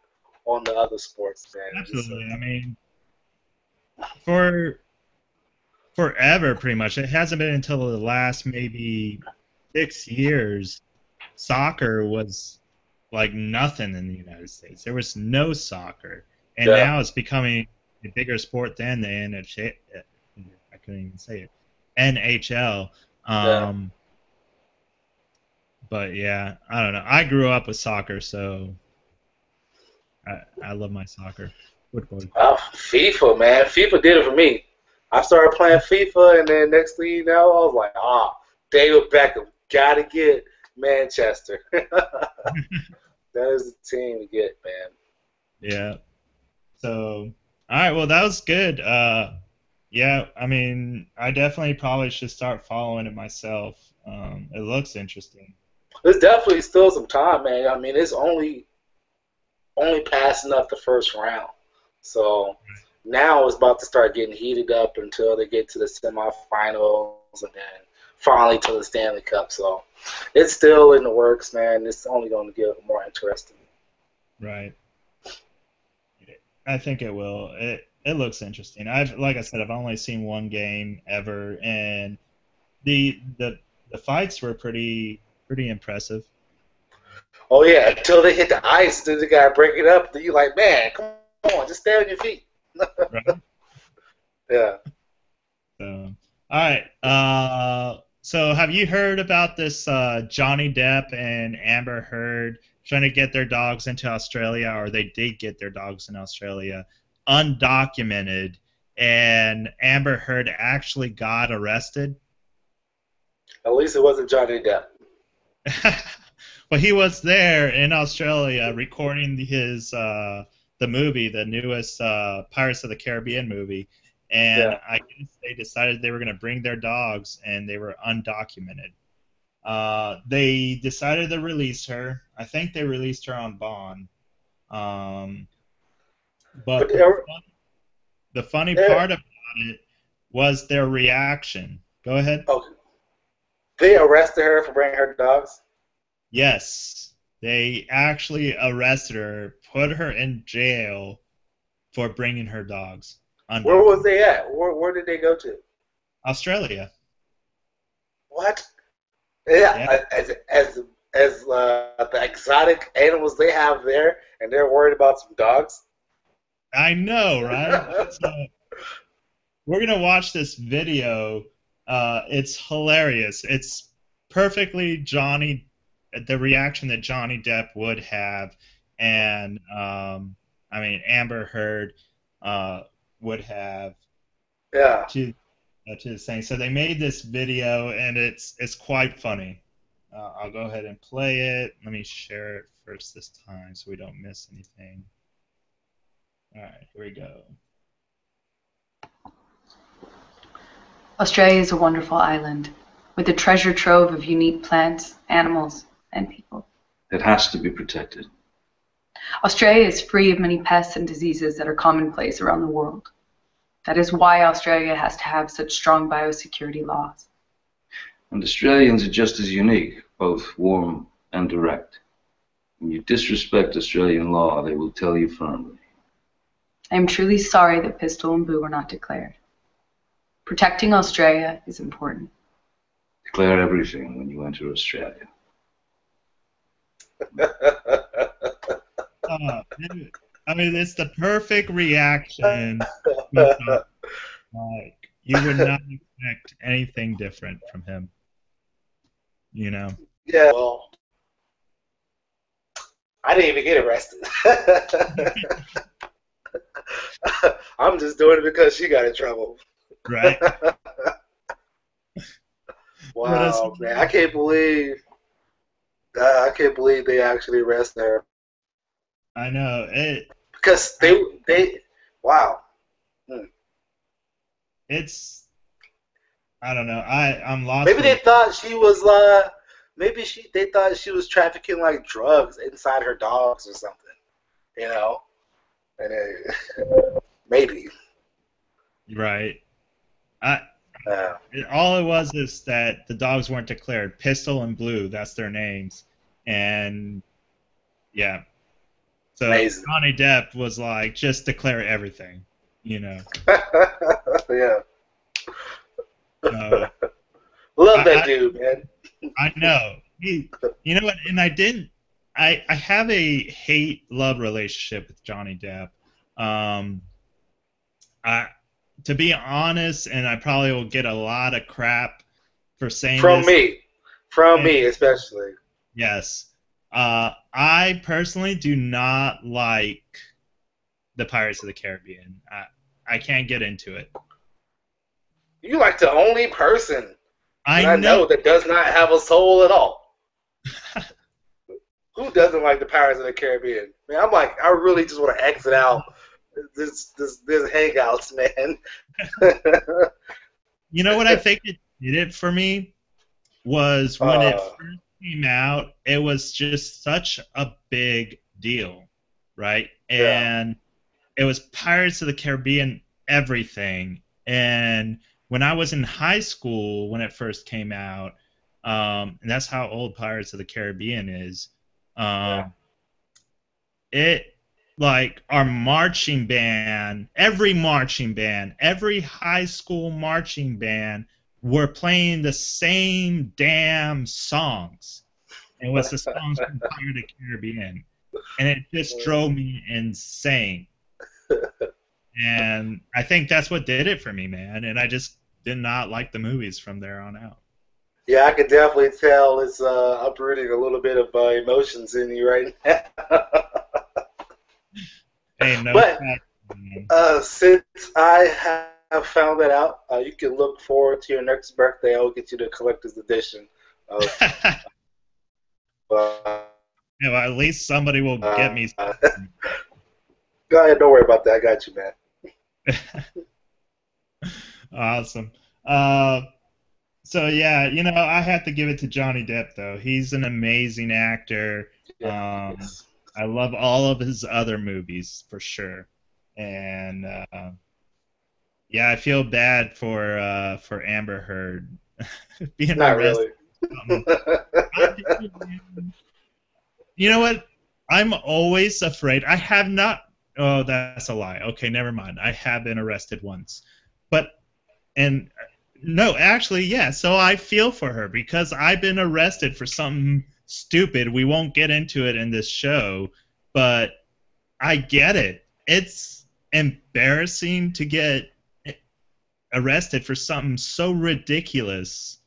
on the other sports, man. Absolutely. I mean, for forever, pretty much. It hasn't been until the last maybe 6 years soccer was like nothing in the United States. There was no soccer, and now it's becoming a bigger sport than the NHL. I couldn't even say it. NHL. But yeah, I don't know. I grew up with soccer, so I love my soccer. Football. Oh, FIFA, man. FIFA did it for me. I started playing FIFA, and then next thing you know, I was like, David Beckham, gotta get Manchester. That is the team to get, man. Yeah. So, all right. Well, that was good. Yeah. I mean, I definitely probably should start following it myself. It looks interesting. There's definitely still some time, man. I mean, it's only passing up the first round. So now it's about to start getting heated up until they get to the semifinals and then finally to the Stanley Cup. So it's still in the works, man. It's only going to get more interesting. Right. I think it will. It looks interesting. Like I said, I've only seen one game ever, and the fights were pretty impressive. Oh yeah, until they hit the ice, then they gotta break it up. Then you're like, man, come on, just stay on your feet. Right. Yeah. So, all right. So have you heard about this Johnny Depp and Amber Heard trying to get their dogs into Australia, or they did get their dogs in Australia, undocumented, and Amber Heard actually got arrested? At least it wasn't Johnny Depp. Well, he was there in Australia recording his the movie, the newest Pirates of the Caribbean movie, and Yeah. I guess they decided they were going to bring their dogs, and they were undocumented. They decided to release her. I think they released her on bond. But the funny part about it was their reaction. Go ahead. Okay. They arrested her for bringing her dogs? Yes. They actually arrested her, put her in jail for bringing her dogs. Where was they at? Where did they go to? Australia. What? Yeah. As the exotic animals they have there, and they're worried about some dogs? I know, right? So, we're going to watch this video. It's hilarious. It's perfectly the reaction that Johnny Depp would have, and I mean Amber Heard would have. Yeah. To the thing. So they made this video, and it's quite funny. I'll go ahead and play it. Let me share it first this time so we don't miss anything. All right, here we go. Australia is a wonderful island with a treasure trove of unique plants, animals, and people. It has to be protected. Australia is free of many pests and diseases that are commonplace around the world. That is why Australia has to have such strong biosecurity laws. And Australians are just as unique, both warm and direct. When you disrespect Australian law, they will tell you firmly. I am truly sorry that Pistol and Boo were not declared. Protecting Australia is important. Declare everything when you enter Australia. I mean, it's the perfect reaction. Like, you would not expect anything different from him. You know? Yeah, well, I didn't even get arrested. I'm just doing it because she got in trouble. Right. Wow, man, I can't believe they actually arrested her. I know it. Because they wow. It's, I don't know. I'm lost. Maybe they thought she was they thought she was trafficking like drugs inside her dogs or something. You know, and maybe. Right. All it was is that the dogs weren't declared. Pistol and Blue, that's their names. And yeah. So amazing. Johnny Depp was like, just declare everything, you know. Yeah. Love that dude, man. I know. You know what? And I have a hate-love relationship with Johnny Depp. To be honest, and I probably will get a lot of crap for saying from this. From me especially. Yes. I personally do not like the Pirates of the Caribbean. I can't get into it. You like the only person I that I know that does not have a soul at all. Who doesn't like the Pirates of the Caribbean? Man, I'm like, I really just want to exit out this hangouts, man. You know what I think it did it for me was when it first came out, it was just such a big deal, right? And it was Pirates of the Caribbean everything. And when I was in high school when it first came out, and that's how old Pirates of the Caribbean is, it like our marching band, every high school marching band were playing the same damn songs. It was the songs from Pirates of the Caribbean. And it just drove me insane. And I think that's what did it for me, man. And I just did not like the movies from there on out. Yeah, I could definitely tell it's uprooting a little bit of emotions in you right now. Hey, no. But since I have found that out, you can look forward to your next birthday. I'll get you the collector's edition. Yeah, well, at least somebody will get me something. Go ahead, don't worry about that. I got you, man. Awesome. So yeah, you know, I have to give it to Johnny Depp though. He's an amazing actor. I love all of his other movies for sure. And yeah, I feel bad for Amber Heard being Not arrested. Really. You know what? I'm always afraid. I have not. Oh, that's a lie. Okay, never mind. I have been arrested once, no, actually, yeah. So I feel for her because I've been arrested for something stupid. We won't get into it in this show, but I get it. It's embarrassing to get arrested for something so ridiculous.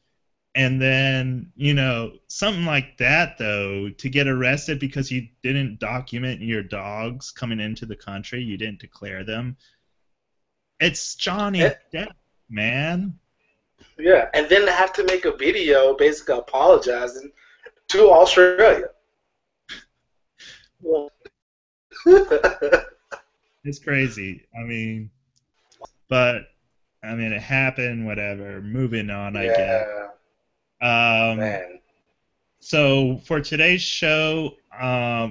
And then, you know, something like that, though, to get arrested because you didn't document your dogs coming into the country, you didn't declare them. It's Johnny Depp, man. Yeah, and then have to make a video basically apologizing to Australia. It's crazy. I mean, it happened, whatever. Moving on, I guess. Man. So for today's show,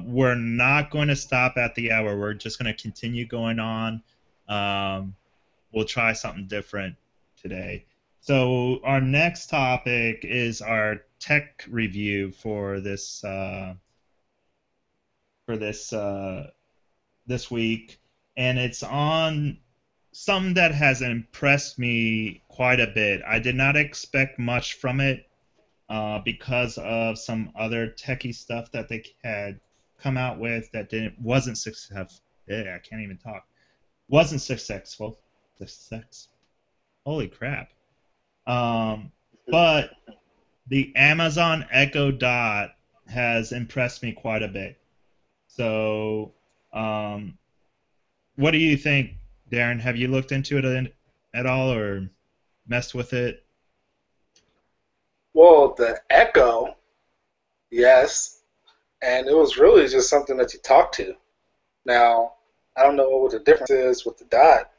we're not going to stop at the hour. We're just going to continue going on. We'll try something different today. So our next topic is our tech review for this this week, and it's on something that has impressed me quite a bit. I did not expect much from it because of some other techie stuff that they had come out with that wasn't successful. Yeah, I can't even talk. Wasn't successful. Holy crap. But the Amazon Echo Dot has impressed me quite a bit. So, what do you think, Darren? Have you looked into it at all or messed with it? Well, the Echo, yes, and it was really just something that you talk to. Now, I don't know what the difference is with the Dot.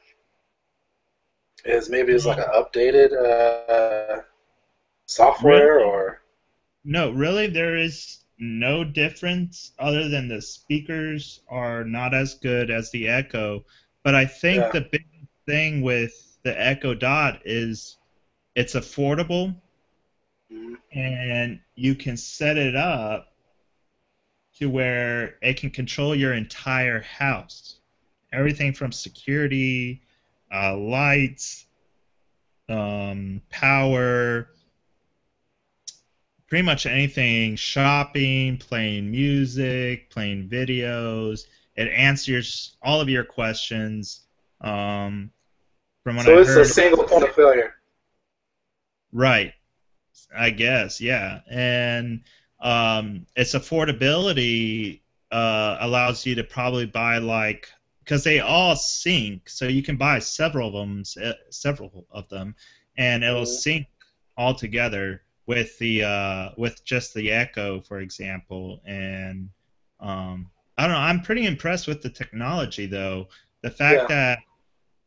Maybe it's like an updated software really? or... No, really, there is no difference other than the speakers are not as good as the Echo. But I think the big thing with the Echo Dot is it's affordable, and you can set it up to where it can control your entire house. Everything from security, lights, power, pretty much anything, shopping, playing music, playing videos. It answers all of your questions. From what So I it's heard, a single point of failure. right, I guess, yeah. And its affordability allows you to probably buy like, because they all sync, so you can buy several of them, and it'll sync all together with the with just the Echo, for example. And I don't know. I'm pretty impressed with the technology, though. The fact that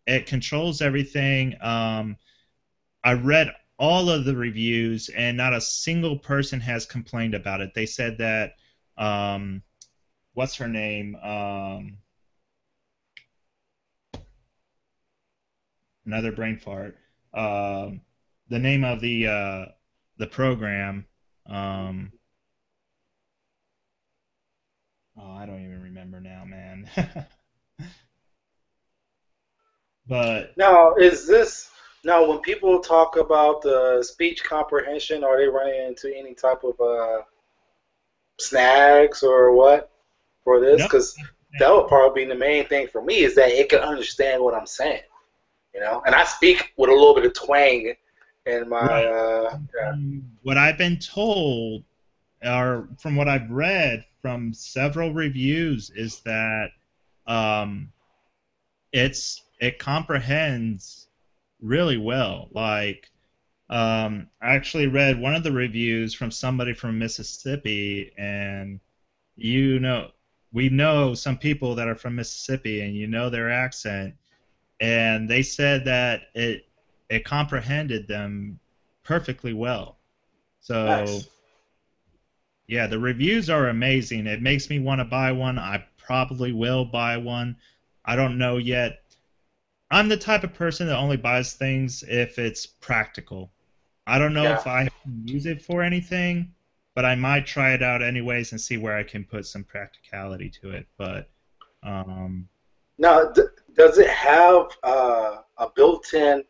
it controls everything. I read all of the reviews, and not a single person has complained about it. They said that, what's her name? Another brain fart. The name of the program. Oh, I don't even remember now, man. But now, when people talk about the speech comprehension, are they running into any type of snags or what for this? Because that would probably be the main thing for me, is that it can understand what I'm saying, you know. And I speak with a little bit of twang in my. What I've been told, or from what I've read from several reviews, is that it comprehends really well. Like, I actually read one of the reviews from somebody from Mississippi, and we know some people that are from Mississippi, and you know their accent, and they said that it comprehended them perfectly well. So, nice. Yeah, the reviews are amazing. It makes me want to buy one. I probably will buy one. I don't know yet. I'm the type of person that only buys things if it's practical. I don't know if I can use it for anything, but I might try it out anyways and see where I can put some practicality to it. But now, does it have a built-in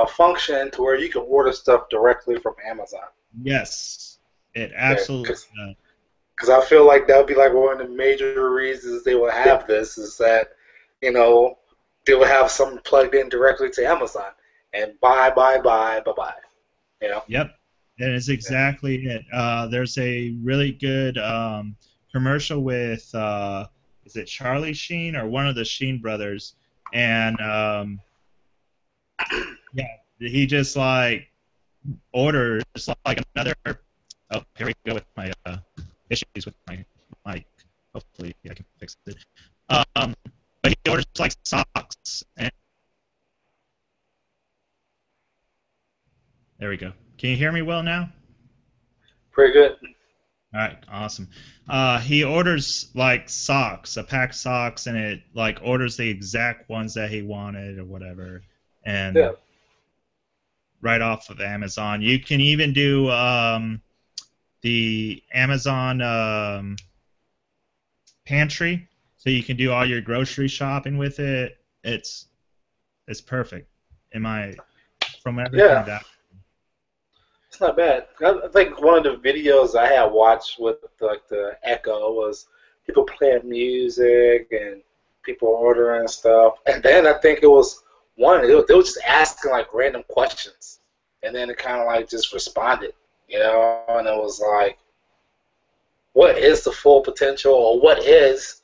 function to where you can order stuff directly from Amazon? Yes, it absolutely does. Because I feel like that would be like one of the major reasons they will have this, is that, you know, they will have something plugged in directly to Amazon and buy. You know? Yep, that is exactly it. There's a really good commercial with, is it Charlie Sheen or one of the Sheen brothers? And yeah, he just like orders like another. Oh, here we go with my issues with my mic. Hopefully, I can fix it. But he orders like socks. And there we go. Can you hear me well now? Pretty good. All right, awesome. He orders like socks, a pack of socks, and it like orders the exact ones that he wanted or whatever, and right off of Amazon. You can even do the Amazon pantry, so you can do all your grocery shopping with it. It's perfect. From everything that. It's not bad. I think one of the videos I had watched with like the Echo was people playing music and people ordering stuff. And then I think it was one, they were just asking like random questions. And then it kind of like just responded, you know, and it was like, what is the full potential, or what is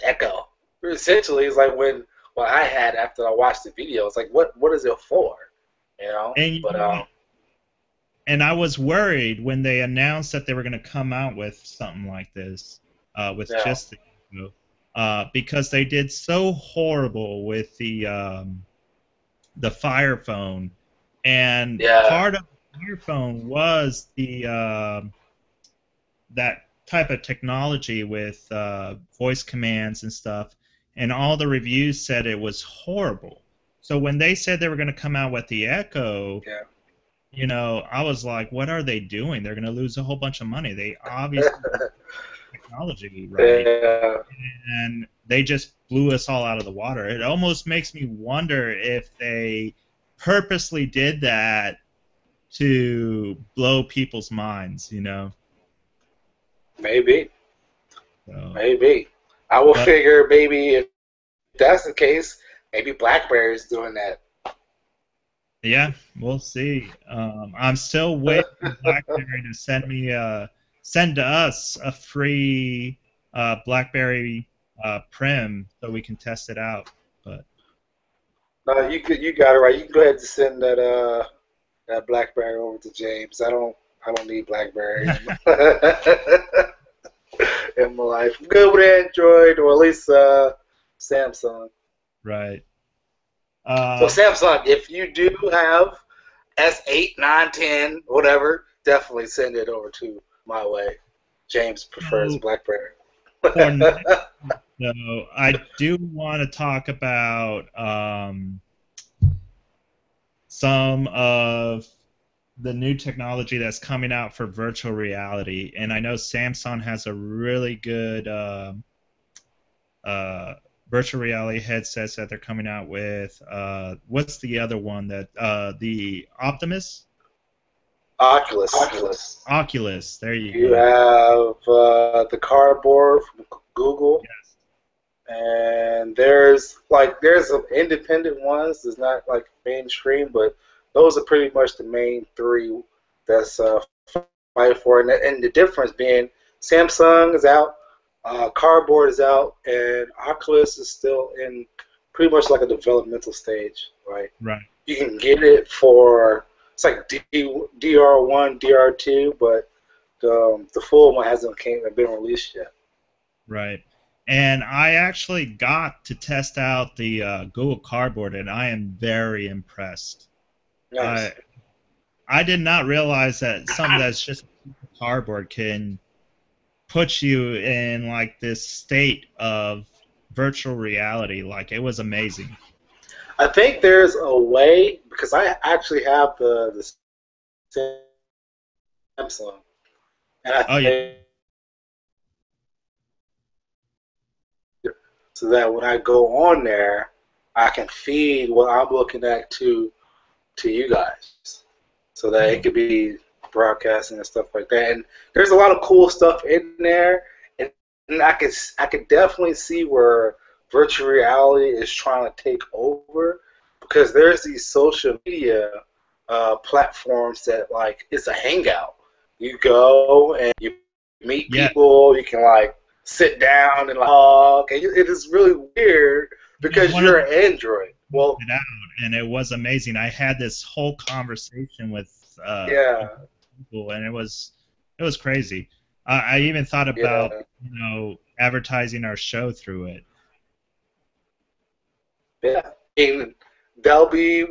Echo? Essentially, it's like what I had after I watched the video. It's like, what is it for? You know, and I was worried when they announced that they were going to come out with something like this, just the Echo, because they did so horrible with the Fire Phone, and part of the Fire Phone was the that type of technology with voice commands and stuff, and all the reviews said it was horrible. So when they said they were going to come out with the Echo, you know, I was like, what are they doing? They're going to lose a whole bunch of money. They obviously technology, right? And they just blew us all out of the water. It almost makes me wonder if they purposely did that to blow people's minds, you know? Maybe. Maybe. I will figure maybe if that's the case, maybe BlackBerry's doing that. Yeah, we'll see. I'm still waiting for BlackBerry to send to us a free BlackBerry Prim so we can test it out. But No, you got it right. You can go ahead and send that BlackBerry over to James. I don't need BlackBerry in my life. I'm good with Android, or at least Samsung. right. So Samsung, if you do have S8, 9, 10, whatever, definitely send it over to my way. James prefers BlackBerry. For next, so I do want to talk about some of the new technology that's coming out for virtual reality, and I know Samsung has a really good virtual reality headsets that they're coming out with. What's the other one that the Optimus? Oculus. Oculus. There you You go. have the cardboard from Google. Yes. And there's some independent ones. It's not like mainstream, but those are pretty much the main three that's fighting for. And the difference being Samsung is out, Cardboard is out, and Oculus is still in pretty much like a developmental stage. Right. Right. You can get it for it's like DR1, DR2, but the full one hasn't been released yet. Right. And I actually got to test out the Google Cardboard, and I am very impressed. Nice. I did not realize that something that's just cardboard can put you in like this state of virtual reality. Like, it was amazing. I think there's a way, because I actually have the Samsung, and I think so that when I go on there, I can feed what I'm looking at to you guys, so that it could be broadcasting and stuff like that. And there's a lot of cool stuff in there, and I could definitely see where virtual reality is trying to take over, because there's these social media platforms that, like, it's a hangout. You go and you meet people. You can like sit down and like talk. And it is really weird because you're an Android. Well, and it was amazing. I had this whole conversation with people, and it was crazy. I even thought about advertising our show through it. Yeah, and that'll be,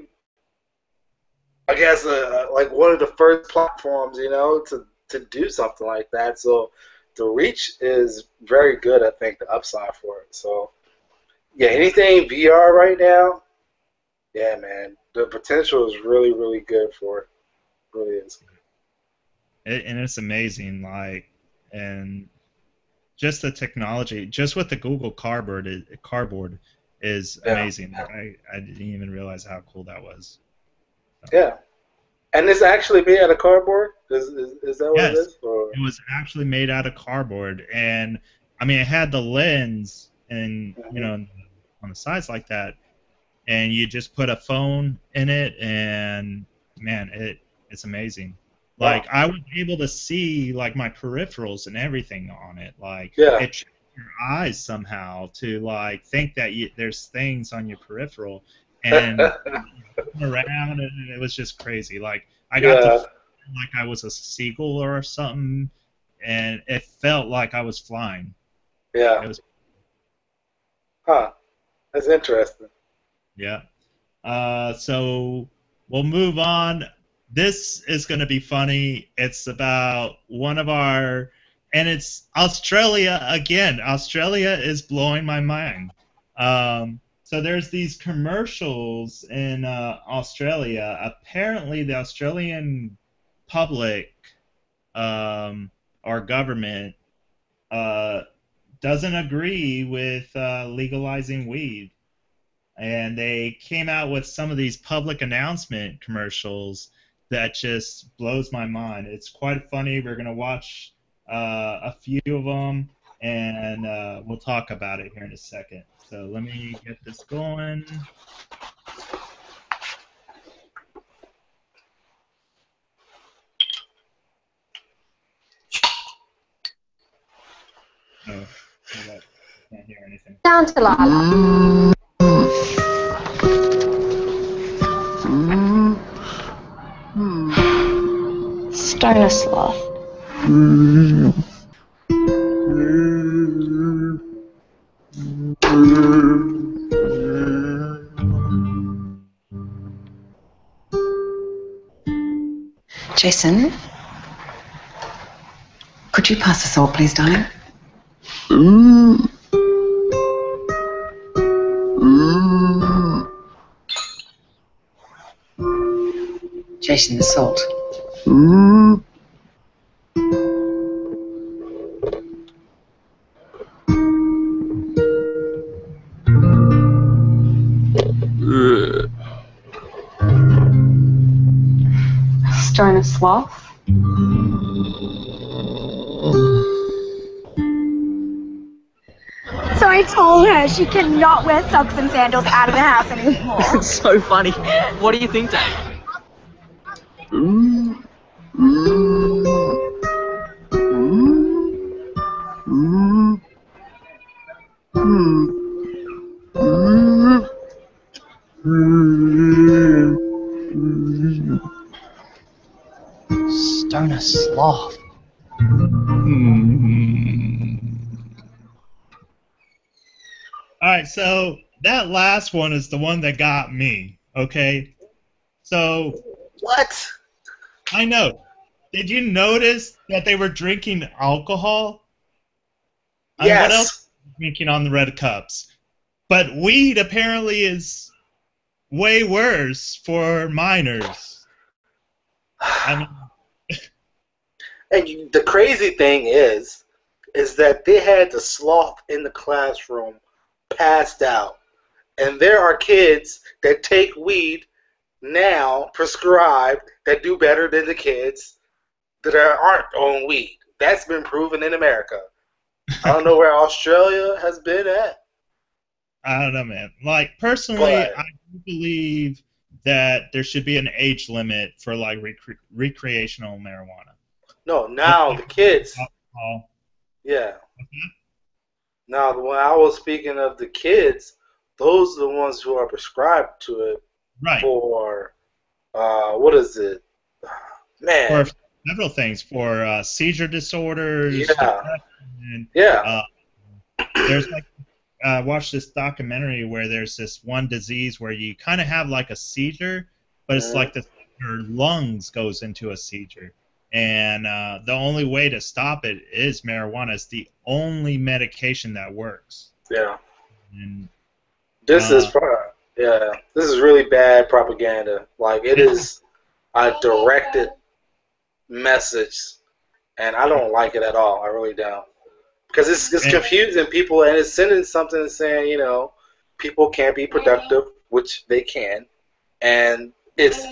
I guess, like one of the first platforms, to do something like that. So the reach is very good. I think the upside for it. So yeah, anything VR right now, yeah, man, the potential is really, really good for it. It really is. And it's amazing, and just the technology, just with the Google Cardboard is amazing. I didn't even realize how cool that was. So. Yeah. And it's actually made out of cardboard? Is that what it is? Or? It was actually made out of cardboard, and I mean, it had the lens and on the sides like that, and you just put a phone in it, and man, it's amazing. Like, I was able to see like my peripherals and everything on it. Like, it tricked your eyes somehow to like think that there's things on your peripheral, and around, and it was just crazy. Like, I got to feel like I was a seagull or something, and it felt like I was flying. Yeah. That's interesting. Yeah. So we'll move on. This is going to be funny. It's about one of our, and it's Australia again. Australia is blowing my mind. So there's these commercials in Australia. Apparently, the Australian public or government doesn't agree with legalizing weed. And they came out with some of these public announcement commercials that just blows my mind. It's quite funny. We're going to watch a few of them, and we'll talk about it here in a second. So let me get this going. hold up. Can't hear anything. Down to Lala. Stoner sloth. Jason, could you pass the salt, please, darling? Jason, the salt. Stoner sloth. So I told her she could not wear socks and sandals out of the house anymore. It's so funny. What do you think, Dave? Stoner sloth. All right, so that last one is the one that got me. Okay, so what? I know. Did you notice that they were drinking alcohol? I mean, what else are they drinking on the red cups? But weed apparently is way worse for minors. I mean, and the crazy thing is that they had the sloth in the classroom, passed out, and there are kids that take weed now, prescribed, that do better than the kids that aren't on weed. That's been proven in America. I don't know where Australia has been at. I don't know, man. Like, personally, I do believe that there should be an age limit for, like, recreational marijuana. No, now the kids. Alcohol. Yeah. Now, when I was speaking of the kids, those are the ones who are prescribed to it for, what is it? Man. For several things. For seizure disorders. Yeah. And, yeah. There's, like, watched this documentary where there's this one disease where you kind of have like a seizure, but it's like your lungs goes into a seizure. And the only way to stop it is marijuana. It's the only medication that works. Yeah. And, this is really bad propaganda. Like, it is a directed message, and I don't like it at all. I really don't. Because it's confusing people, and it's sending something saying, you know, people can't be productive, which they can, and it's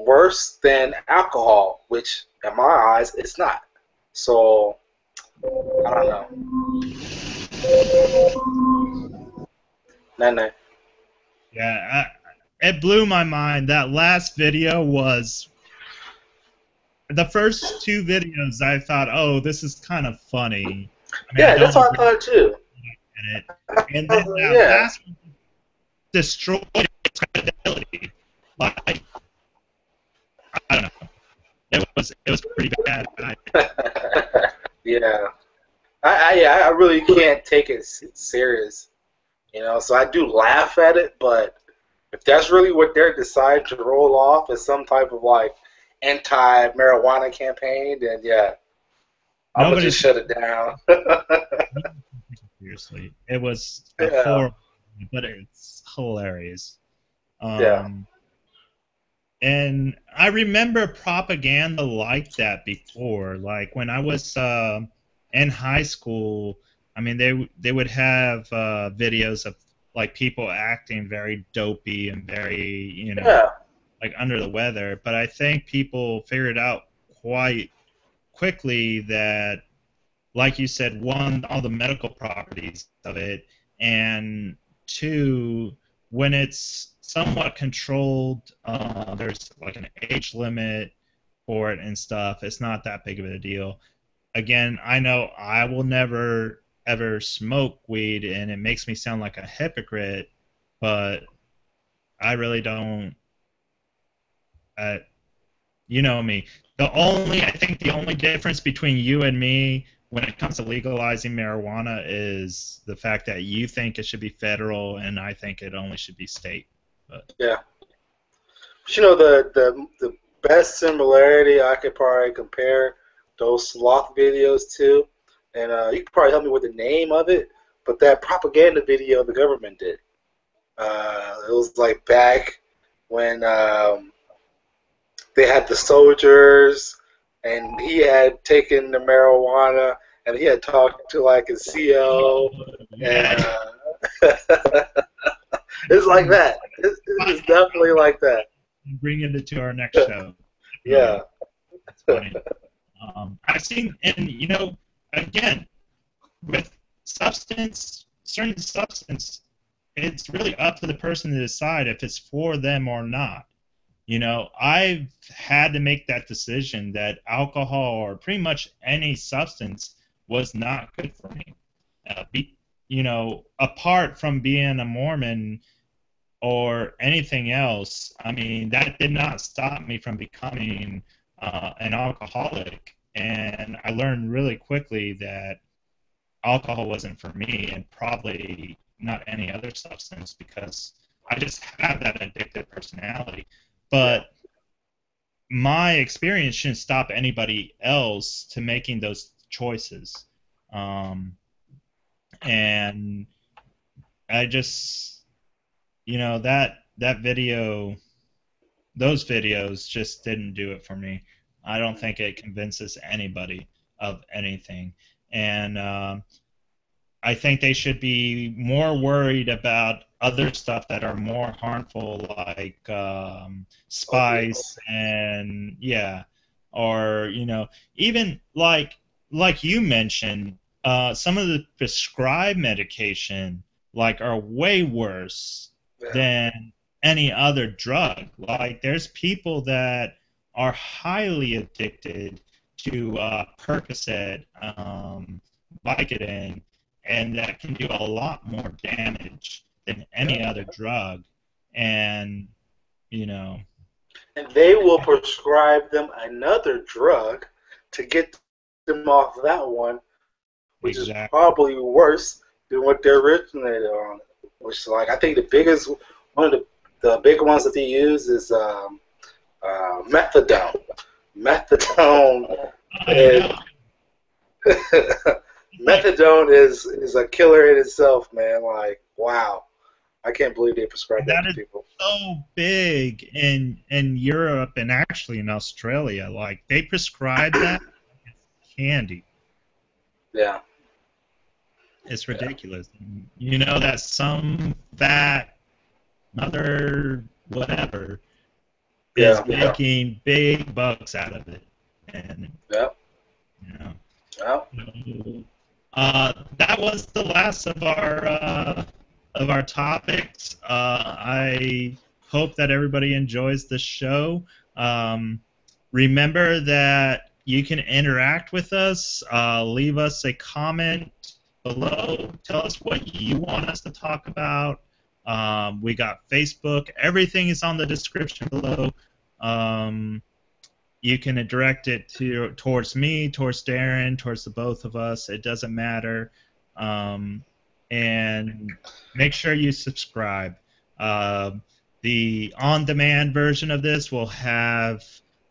worse than alcohol, which, in my eyes, it's not. So, I don't know. No. Yeah, it blew my mind. That last video was... The first two videos, I thought, oh, this is kind of funny. I mean, yeah, that's what I thought too. And then that last one destroyed its credibility. Like, I don't know. It was pretty bad. Yeah, I really can't take it serious, you know. So I do laugh at it, but if that's really what they're deciding to roll off as some type of like anti-marijuana campaign, then yeah. I'm gonna just shut it down. Seriously, it was horrible, but it's hilarious. And I remember propaganda like that before. Like when I was in high school, I mean, they would have videos of like people acting very dopey and very, you know, like under the weather. But I think people figured out quite quickly that, like you said, one, all the medical properties of it, and two, when it's somewhat controlled, there's like an age limit for it and stuff. It's not that big of a deal. Again, I know I will never ever smoke weed, and it makes me sound like a hypocrite, but I really don't. You know me. I think the only difference between you and me when it comes to legalizing marijuana is the fact that you think it should be federal and I think it only should be state. But. Yeah. But you know, the best similarity I could probably compare those sloth videos to, and you could probably help me with the name of it, but that propaganda video the government did. It was like back when they had the soldiers, and he had taken the marijuana, and he had talked to like his CO, and it's like that. It's definitely like that. Bringing it to our next show. Yeah. That's funny. I've seen, and you know, again, with certain substance, it's really up to the person to decide if it's for them or not. You know, I've had to make that decision that alcohol or pretty much any substance was not good for me. You know, apart from being a Mormon or anything else, I mean, that did not stop me from becoming an alcoholic. And I learned really quickly that alcohol wasn't for me, and probably not any other substance, because I just have that addictive personality. But my experience shouldn't stop anybody else to making those choices. And I just, you know, that video, those videos just didn't do it for me. I don't think it convinces anybody of anything. And I think they should be more worried about other stuff that are more harmful, like spice and or you know, even like you mentioned, some of the prescribed medication are way worse than any other drug. Like there's people that are highly addicted to Percocet, Vicodin, and that can do a lot more damage than any other drug. And, you know. And they will prescribe them another drug to get them off that one, which is probably worse than what they originated on. Which is like, I think the biggest, one of the big ones that they use is methadone. Methadone is... Methadone is a killer in itself, man. Like, wow. I can't believe they prescribe that to people. So big in Europe and actually in Australia. Like, they prescribe that as candy. Yeah. It's ridiculous. You know that some fat mother whatever is making big bucks out of it. And, you know. That was the last of our topics. I hope that everybody enjoys the show. Remember that you can interact with us. Leave us a comment below. Tell us what you want us to talk about. We got Facebook. Everything is on the description below. You can direct it towards me, towards Darren, towards the both of us. It doesn't matter. And make sure you subscribe. The on-demand version of this will have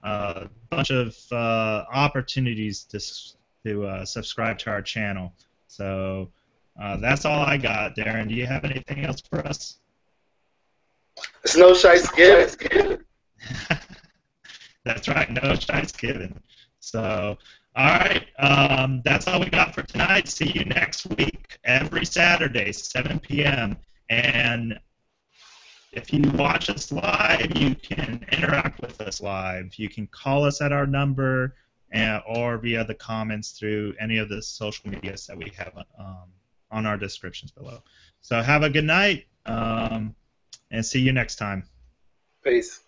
a bunch of opportunities to subscribe to our channel. So that's all I got. Darren, do you have anything else for us? It's no Shites Givin. That's right, no Shites Givin. So, all right, that's all we got for tonight. See you next week, every Saturday, 7 p.m. And if you watch us live, you can interact with us live. You can call us at our number or via the comments through any of the social medias that we have on our descriptions below. So have a good night, and see you next time. Peace.